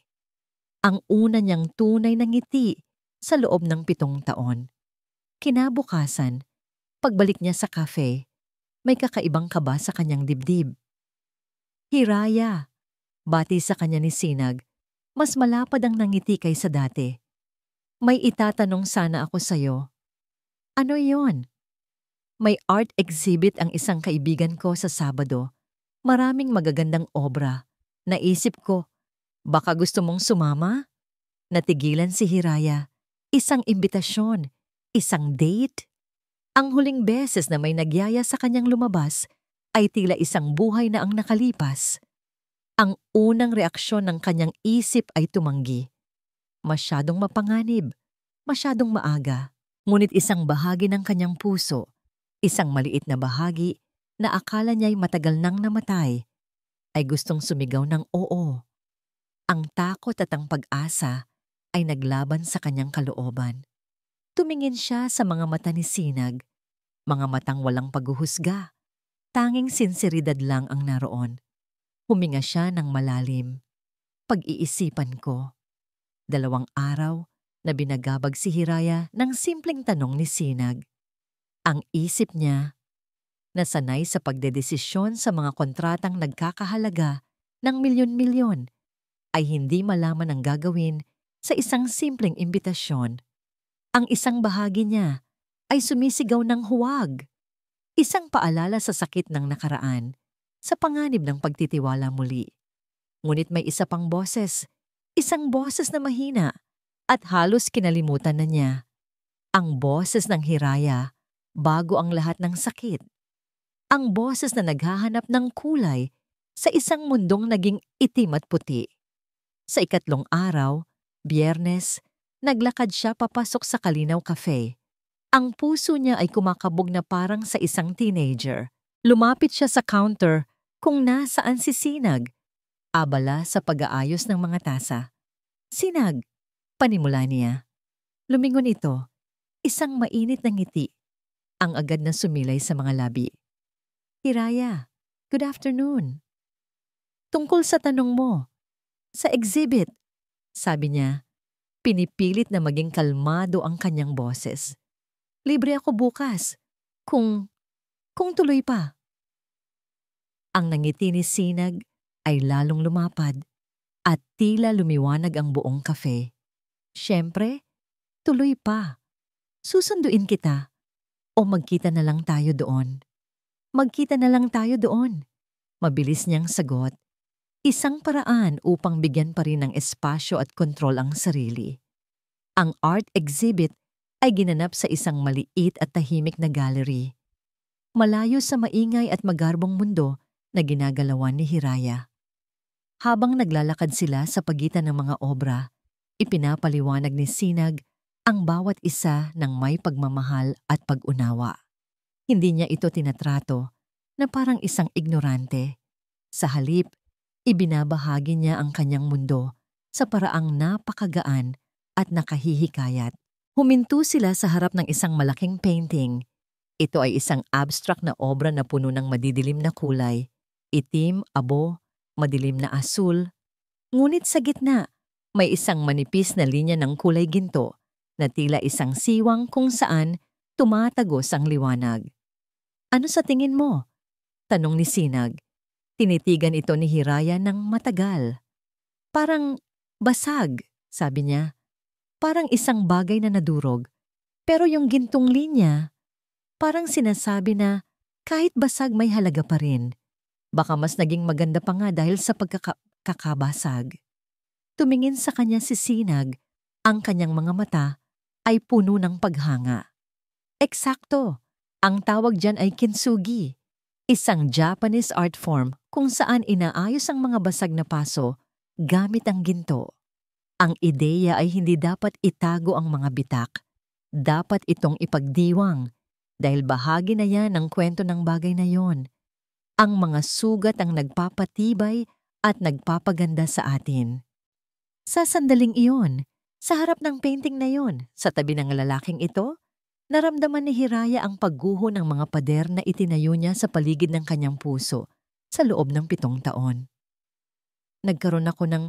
Ang una niyang tunay na ngiti sa loob ng 7 taon. Kinabukasan, pagbalik niya sa cafe, may kakaibang kaba sa kanyang dibdib. Hiraya, bati sa kanya ni Sinag, mas malapad ang nangiti kaysa dati. May itatanong sana ako sa'yo. Ano yon? May art exhibit ang isang kaibigan ko sa Sabado. Maraming magagandang obra. Naisip ko, baka gusto mong sumama? Natigilan si Hiraya. Isang imbitasyon, isang date. Ang huling beses na may nagyaya sa kanyang lumabas ay tila isang buhay na ang nakalipas. Ang unang reaksyon ng kanyang isip ay tumanggi. Masyadong mapanganib, masyadong maaga. Ngunit isang bahagi ng kanyang puso, isang maliit na bahagi na akala niya'y matagal nang namatay, ay gustong sumigaw ng oo. Ang takot at ang pag-asa ay naglaban sa kanyang kalooban. Tumingin siya sa mga mata ni Sinag, mga matang walang paghuhusga. Tanging sinseridad lang ang naroon. Huminga siya ng malalim. Pag-iisipan ko. 2 araw na binagabag si Hiraya ng simpleng tanong ni Sinag. Ang isip niya, nasanay sa pagdedesisyon sa mga kontratang nagkakahalaga ng milyon-milyon, ay hindi malaman ang gagawin sa isang simpleng imbitasyon. Ang isang bahagi niya ay sumisigaw ng huwag. Isang paalala sa sakit ng nakaraan, sa panganib ng pagtitiwala muli. Ngunit may isa pang boses, isang boses na mahina at halos kinalimutan na niya. Ang boses ng Hiraya bago ang lahat ng sakit. Ang boses na naghahanap ng kulay sa isang mundong naging itim at puti. Sa 3 araw, Biyernes, naglakad siya papasok sa Kalinaw Cafe. Ang puso niya ay kumakabog na parang sa isang teenager. Lumapit siya sa counter kung nasaan si Sinag, abala sa pag-aayos ng mga tasa. Sinag, panimula niya. Lumingon ito, isang mainit na ngiti, ang agad na sumilay sa mga labi. Hiraya, good afternoon. Tungkol sa tanong mo, sa exhibit, sabi niya, pinipilit na maging kalmado ang kanyang boses. Libre ako bukas, kung kung tuloy pa. Ang nangiti ni Sinag ay lalong lumapad at tila lumiwanag ang buong kafe. Siyempre, tuloy pa. Susunduin kita o magkita na lang tayo doon. Magkita na lang tayo doon. Mabilis niyang sagot. Isang paraan upang bigyan pa rin ng espasyo at kontrol ang sarili. Ang art exhibit ay ginanap sa isang maliit at tahimik na gallery. Malayo sa maingay at magarbong mundo na ginagalawan ni Hiraya. Habang naglalakad sila sa pagitan ng mga obra, ipinapaliwanag ni Sinag ang bawat isa ng may pagmamahal at pag-unawa. Hindi niya ito tinatrato na parang isang ignorante. Sa halip, ibinabahagi niya ang kanyang mundo sa paraang napakagaan at nakahihikayat. Huminto sila sa harap ng isang malaking painting. Ito ay isang abstract na obra na puno ng madidilim na kulay, itim, abo, madilim na asul. Ngunit sa gitna, may isang manipis na linya ng kulay ginto na tila isang siwang kung saan tumatagos ang liwanag. Ano sa tingin mo? Tanong ni Sinag. Tinitigan ito ni Hiraya ng matagal. Parang basag, sabi niya. Parang isang bagay na nadurog. Pero yung gintong linya, parang sinasabi na kahit basag may halaga pa rin. Baka mas naging maganda pa nga dahil sa pagkakabasag. Tumingin sa kanya si Sinag, ang kanyang mga mata ay puno ng paghanga. Eksakto, ang tawag dyan ay kintsugi, isang Japanese art form kung saan inaayos ang mga basag na paso gamit ang ginto. Ang ideya ay hindi dapat itago ang mga bitak. Dapat itong ipagdiwang dahil bahagi na yan ng kwento ng bagay na yon. Ang mga sugat ang nagpapatibay at nagpapaganda sa atin. Sa sandaling iyon, sa harap ng painting na yon, sa tabi ng lalaking ito, naramdaman ni Hiraya ang pagguho ng mga pader na itinayo niya sa paligid ng kanyang puso sa loob ng 7 taon. Nagkaroon ako ng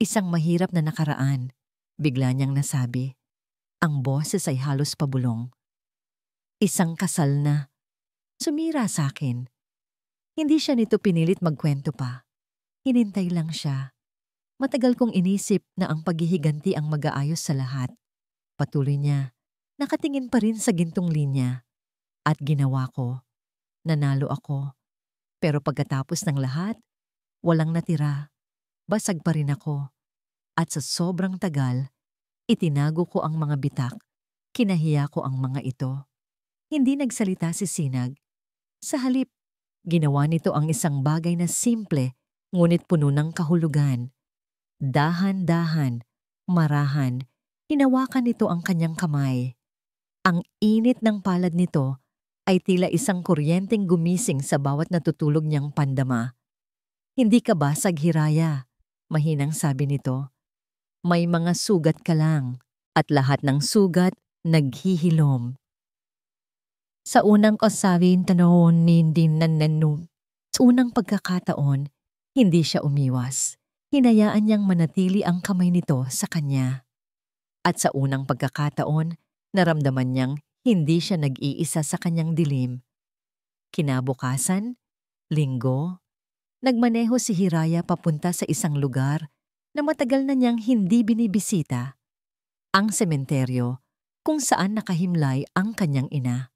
isang mahirap na nakaraan, bigla niyang nasabi. Ang boses ay halos pabulong. Isang kasal na. Sumira sa akin. Hindi siya nito pinilit magkwento pa. Hinintay lang siya. Matagal kong inisip na ang paghihiganti ang mag-aayos sa lahat. Patuloy niya. Nakatingin pa rin sa gintong linya. At ginawa ko. Nanalo ako. Pero pagkatapos ng lahat, walang natira. Basag pa rin ako. At sa sobrang tagal, itinago ko ang mga bitak. Kinahiya ko ang mga ito. Hindi nagsalita si Sinag. Sa halip, ginawa nito ang isang bagay na simple ngunit puno ng kahulugan. Dahan-dahan, marahan, hinawakan nito ang kanyang kamay. Ang init ng palad nito ay tila isang kuryenteng gumising sa bawat natutulog niyang pandama. Hindi ka basag, Hiraya, mahinang sabi nito. May mga sugat ka lang at lahat ng sugat naghihilom. Sa unang kasawin tanahon ni Dinananu, sa unang pagkakataon, hindi siya umiwas. Hinayaan niyang manatili ang kamay nito sa kanya. At sa unang pagkakataon, naramdaman niyang hindi siya nag-iisa sa kanyang dilim. Kinabukasan, linggo, nagmaneho si Hiraya papunta sa isang lugar na matagal na niyang hindi binibisita, ang sementeryo kung saan nakahimlay ang kanyang ina.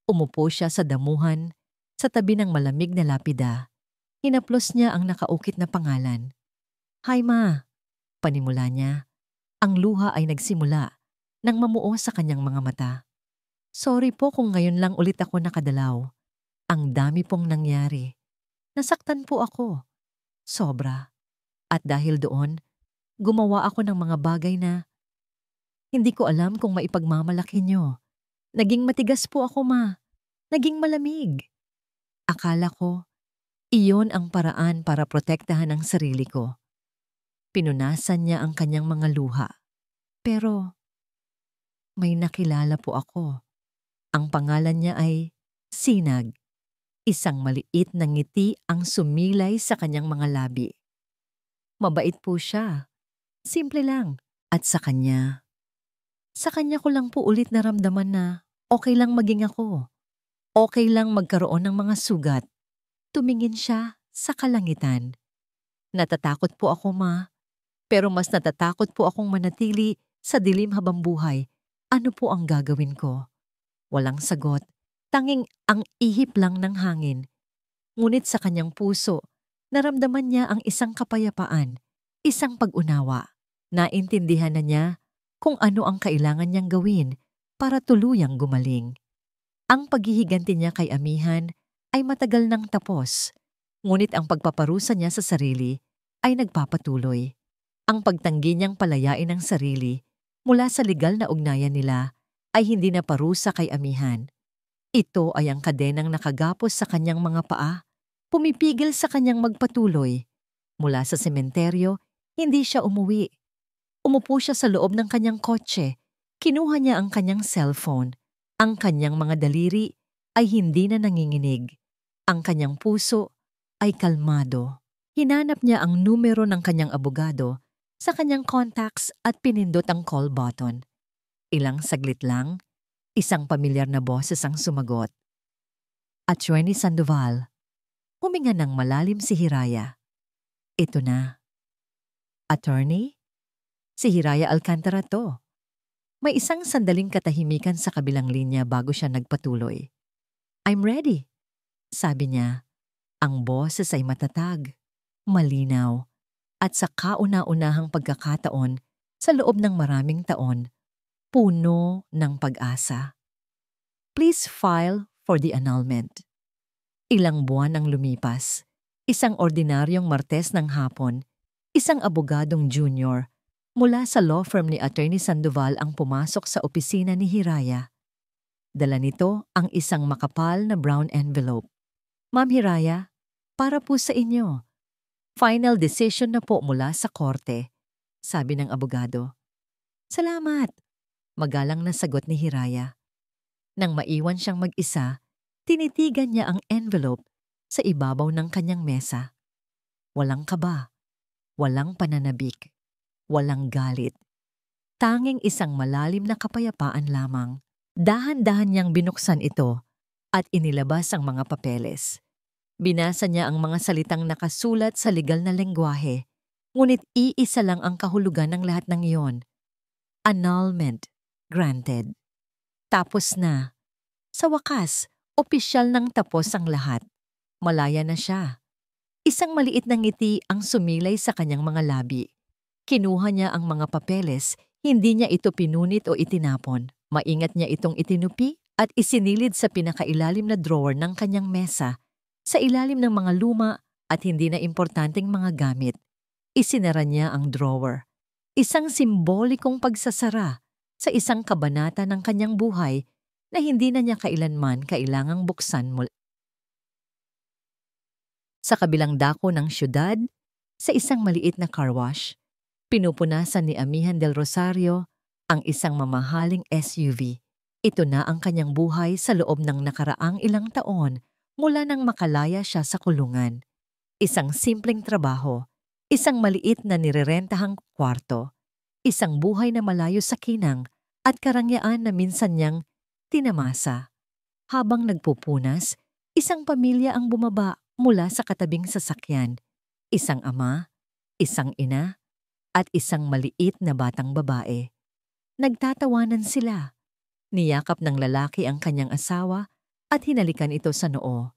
Umupo siya sa damuhan, sa tabi ng malamig na lapida. Hinaplos niya ang nakaukit na pangalan. Hi ma, panimula niya. Ang luha ay nagsimula nang mamuo sa kanyang mga mata. Sorry po kung ngayon lang ulit ako nakadalaw. Ang dami pong nangyari. Nasaktan po ako. Sobra. At dahil doon, gumawa ako ng mga bagay na hindi ko alam kung maipagmamalaki niyo. Naging matigas po ako, ma. Naging malamig. Akala ko, iyon ang paraan para protektahan ang sarili ko. Pinunasan niya ang kanyang mga luha. Pero, may nakilala po ako. Ang pangalan niya ay Sinag. Isang maliit na ngiti ang sumilay sa kanyang mga labi. Mabait po siya. Simple lang. At sa kanya ko lang po ulit naramdaman na okay lang maging ako. Okay lang magkaroon ng mga sugat. Tumingin siya sa kalangitan. Natatakot po ako, Ma. Pero mas natatakot po akong manatili sa dilim habang buhay. Ano po ang gagawin ko? Walang sagot. Tanging ang ihip lang ng hangin. Ngunit sa kanyang puso, naramdaman niya ang isang kapayapaan, isang pag-unawa. Naintindihan na niya kung ano ang kailangan niyang gawin para tuluyang gumaling. Ang paghihiganti niya kay Amihan ay matagal nang tapos, ngunit ang pagpaparusa niya sa sarili ay nagpapatuloy. Ang pagtanggi niyang palayain ang sarili mula sa legal na ugnayan nila ay hindi na parusa kay Amihan. Ito ay ang kadenang nakagapos sa kanyang mga paa, pumipigil sa kanyang magpatuloy. Mula sa sementeryo, hindi siya umuwi. Umupo siya sa loob ng kanyang kotse. Kinuha niya ang kanyang cellphone. Ang kanyang mga daliri ay hindi na nanginginig. Ang kanyang puso ay kalmado. Hinanap niya ang numero ng kanyang abogado sa kanyang contacts at pinindot ang call button. Ilang saglit lang, isang pamilyar na boses ang sumagot. Attorney Sandoval. Huminga ng malalim si Hiraya. Ito na. Attorney? Si Hiraya Alcantara to. May isang sandaling katahimikan sa kabilang linya bago siya nagpatuloy. I'm ready, sabi niya. Ang boses ay matatag, malinaw, at sa kauna-unahang pagkakataon sa loob ng maraming taon, puno ng pag-asa. Please file for the annulment. Ilang buwan ang lumipas. Isang ordinaryong Martes ng hapon, isang abogadong junior mula sa law firm ni Attorney Sandoval ang pumasok sa opisina ni Hiraya. Dala nito ang isang makapal na brown envelope. Ma'am Hiraya, para po sa inyo. Final decision na po mula sa korte, sabi ng abogado. Salamat, magalang na sagot ni Hiraya. Nang maiwan siyang mag-isa, tinitigan niya ang envelope sa ibabaw ng kanyang mesa. Walang kaba, walang pananabik. Walang galit. Tanging isang malalim na kapayapaan lamang. Dahan-dahan niyang binuksan ito at inilabas ang mga papeles. Binasa niya ang mga salitang nakasulat sa legal na lengguwahe, ngunit iisa lang ang kahulugan ng lahat ng iyon. Annulment granted. Tapos na. Sa wakas, opisyal nang tapos ang lahat. Malaya na siya. Isang maliit na ngiti ang sumilay sa kanyang mga labi. Kinuha niya ang mga papeles, hindi niya ito pinunit o itinapon. Maingat niya itong itinupi at isinilid sa pinakailalim na drawer ng kanyang mesa, sa ilalim ng mga luma at hindi na importanteng mga gamit. Isinara niya ang drawer. Isang simbolikong pagsasara sa isang kabanata ng kanyang buhay na hindi na niya kailanman kailangang buksan mula. Sa kabilang dako ng syudad, sa isang maliit na car wash, pinupunasan ni Amihan del Rosario ang isang mamahaling SUV. Ito na ang kanyang buhay sa loob ng nakaraang ilang taon mula nang makalaya siya sa kulungan. Isang simpleng trabaho, isang maliit na nirerentahang kwarto, isang buhay na malayo sa kinang at karangyaan na minsan niyang tinamasa. Habang nagpupunas, isang pamilya ang bumaba mula sa katabing sasakyan. Isang ama, isang ina, at isang maliit na batang babae. Nagtatawanan sila. Niyakap ng lalaki ang kanyang asawa at hinalikan ito sa noo.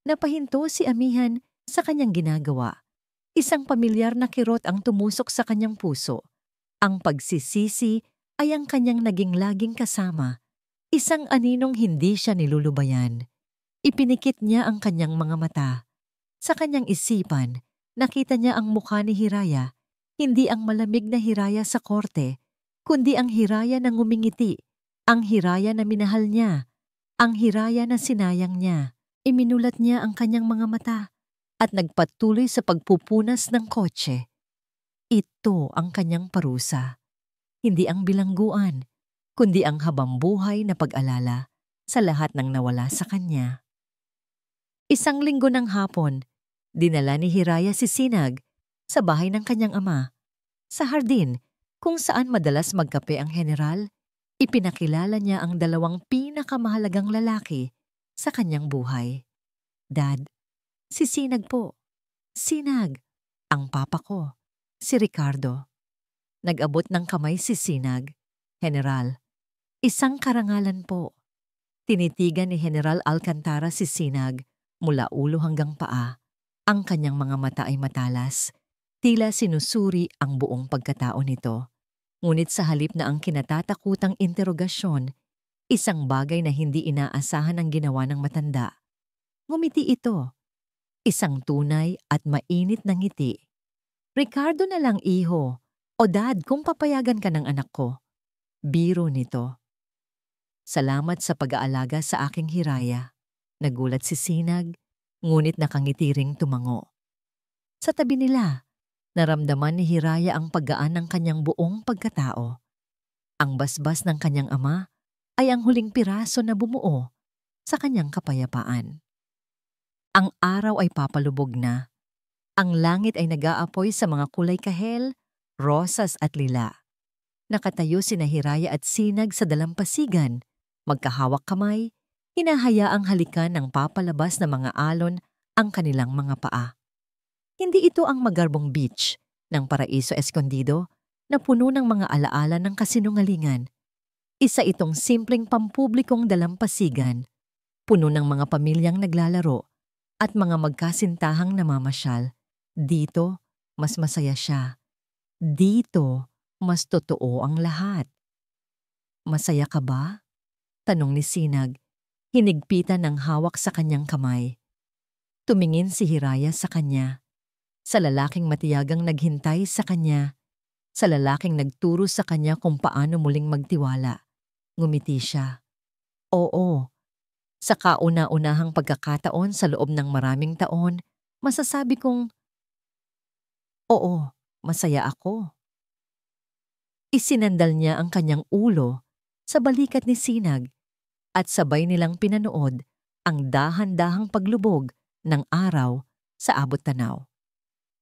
Napahinto si Amihan sa kanyang ginagawa. Isang pamilyar na kirot ang tumusok sa kanyang puso. Ang pagsisisi ay ang kanyang naging laging kasama. Isang aninong hindi siya nilulubayan. Ipinikit niya ang kanyang mga mata. Sa kanyang isipan, nakita niya ang mukha ni Hiraya. Hindi ang malamig na Hiraya sa korte, kundi ang Hiraya na ngumingiti, ang Hiraya na minahal niya, ang Hiraya na sinayang niya. Iminulat niya ang kanyang mga mata at nagpatuloy sa pagpupunas ng kotse. Ito ang kanyang parusa. Hindi ang bilangguan, kundi ang habambuhay na pag-alala sa lahat ng nawala sa kanya. Isang linggo ng hapon, dinala ni Hiraya si Sinag sa bahay ng kanyang ama. Sa hardin, kung saan madalas magkape ang general, ipinakilala niya ang dalawang pinakamahalagang lalaki, sa kanyang buhay. Dad, si Sinag po. Sinag, ang papa ko, si Ricardo. Nag-abot ng kamay si Sinag. General, isang karangalan po. Tinitigan ni General Alcantara si Sinag mula ulo hanggang paa. Ang kanyang mga mata ay matalas. Tila sinusuri ang buong pagkatao nito. Ngunit sa halip na ang kinatatakutang interogasyon, isang bagay na hindi inaasahan ang ginawa ng matanda. Ngumiti ito. Isang tunay at mainit na ngiti. Ricardo na lang, iho. O dad, kung papayagan ka ng anak ko. Biro nito. Salamat sa pag-aalaga sa aking Hiraya. Nagulat si Sinag, ngunit nakangiti ring tumango. Sa tabi nila, naramdaman ni Hiraya ang paggaan ng kanyang buong pagkatao. Ang basbas ng kanyang ama ay ang huling piraso na bumuo sa kanyang kapayapaan. Ang araw ay papalubog na. Ang langit ay nag-aapoy sa mga kulay kahel, rosas at lila. Nakatayo sina Hiraya at Sinag sa dalampasigan, magkahawak kamay, hinahayaang halikan ng papalabas na mga alon ang kanilang mga paa. Hindi ito ang magarbong beach ng Paraiso Escondido na puno ng mga alaala ng kasinungalingan. Isa itong simpleng pampublikong dalampasigan, puno ng mga pamilyang naglalaro at mga magkasintahang namamasyal. Dito, mas masaya siya. Dito, mas totoo ang lahat. Masaya ka ba? Tanong ni Sinag, hinigpitan ng hawak sa kanyang kamay. Tumingin si Hiraya sa kanya, sa lalaking matiyagang naghintay sa kanya, sa lalaking nagturo sa kanya kung paano muling magtiwala. Ngumiti siya. Oo, sa kauna-unahang pagkakataon sa loob ng maraming taon, masasabi kong, oo, masaya ako. Isinandal niya ang kanyang ulo sa balikat ni Sinag at sabay nilang pinanood ang dahan-dahang paglubog ng araw sa abot tanaw.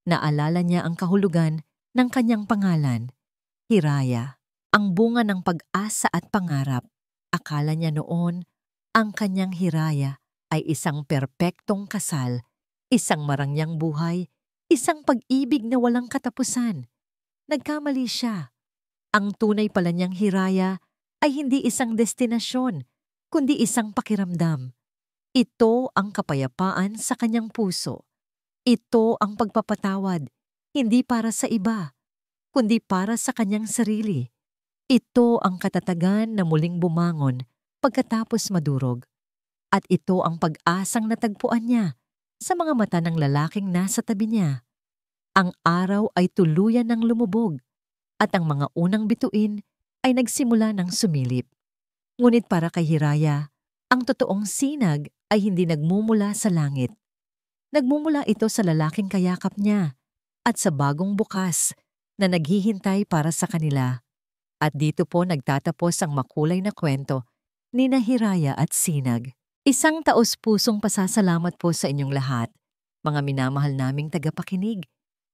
Naalala niya ang kahulugan ng kanyang pangalan, Hiraya, ang bunga ng pag-asa at pangarap. Akala niya noon ang kanyang Hiraya ay isang perpektong kasal, isang marangyang buhay, isang pag-ibig na walang katapusan. Nagkamali siya. Ang tunay pala niyang Hiraya ay hindi isang destinasyon, kundi isang pakiramdam. Ito ang kapayapaan sa kanyang puso. Ito ang pagpapatawad, hindi para sa iba, kundi para sa kanyang sarili. Ito ang katatagan na muling bumangon pagkatapos madurog. At ito ang pag-asang natagpuan niya sa mga mata ng lalaking nasa tabi niya. Ang araw ay tuluyan ng lumubog at ang mga unang bituin ay nagsimula ng sumilip. Ngunit para kay Hiraya, ang totoong Sinag ay hindi nagmumula sa langit. Nagmumula ito sa lalaking kayakap niya at sa bagong bukas na naghihintay para sa kanila. At dito po nagtatapos ang makulay na kwento ni Hiraya at Sinag. Isang taos-pusong pasasalamat po sa inyong lahat, mga minamahal naming tagapakinig,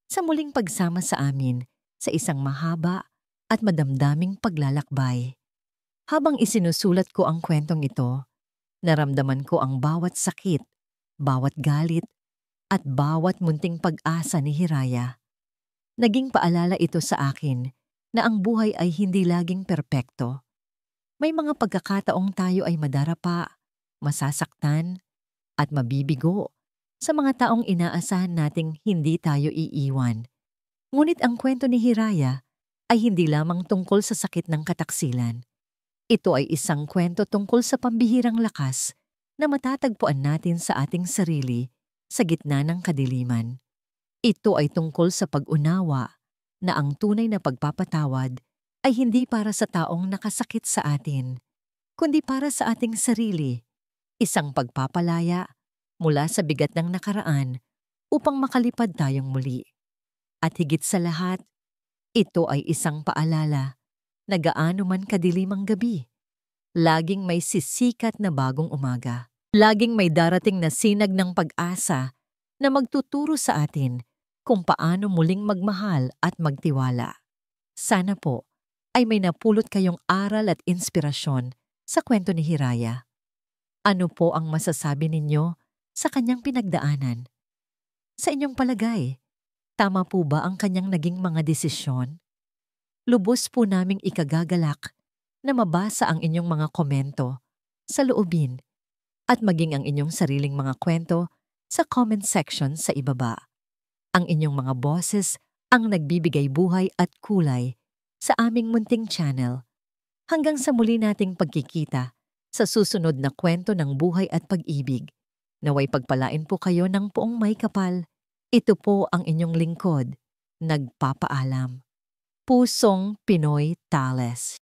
sa muling pagsama sa amin sa isang mahaba at madamdaming paglalakbay. Habang isinusulat ko ang kwentong ito, naramdaman ko ang bawat sakit, bawat galit, at bawat munting pag-asa ni Hiraya. Naging paalala ito sa akin na ang buhay ay hindi laging perpekto. May mga pagkakataong tayo ay madarapa, masasaktan, at mabibigo sa mga taong inaasahan nating hindi tayo iiwan. Ngunit ang kwento ni Hiraya ay hindi lamang tungkol sa sakit ng kataksilan. Ito ay isang kwento tungkol sa pambihirang lakas na matatagpuan natin sa ating sarili sa gitna ng kadiliman. Ito ay tungkol sa pag-unawa na ang tunay na pagpapatawad ay hindi para sa taong nakasakit sa atin, kundi para sa ating sarili, isang pagpapalaya mula sa bigat ng nakaraan upang makalipad tayong muli. At higit sa lahat, ito ay isang paalala na gaano man kadilim ang gabi, laging may sisikat na bagong umaga. Laging may darating na sinag ng pag-asa na magtuturo sa atin kung paano muling magmahal at magtiwala. Sana po ay may napulot kayong aral at inspirasyon sa kwento ni Hiraya. Ano po ang masasabi ninyo sa kanyang pinagdaanan? Sa inyong palagay, tama po ba ang kanyang naging mga desisyon? Lubos po naming ikagagalak na mabasa ang inyong mga komento sa loobin at maging ang inyong sariling mga kwento sa comment section sa ibaba. Ang inyong mga boses ang nagbibigay buhay at kulay sa aming munting channel. Hanggang sa muli nating pagkikita sa susunod na kwento ng buhay at pag-ibig. Naway pagpalain po kayo ng poong may kapal. Ito po ang inyong lingkod. Nagpapaalam. Pusong Pinoy Tales.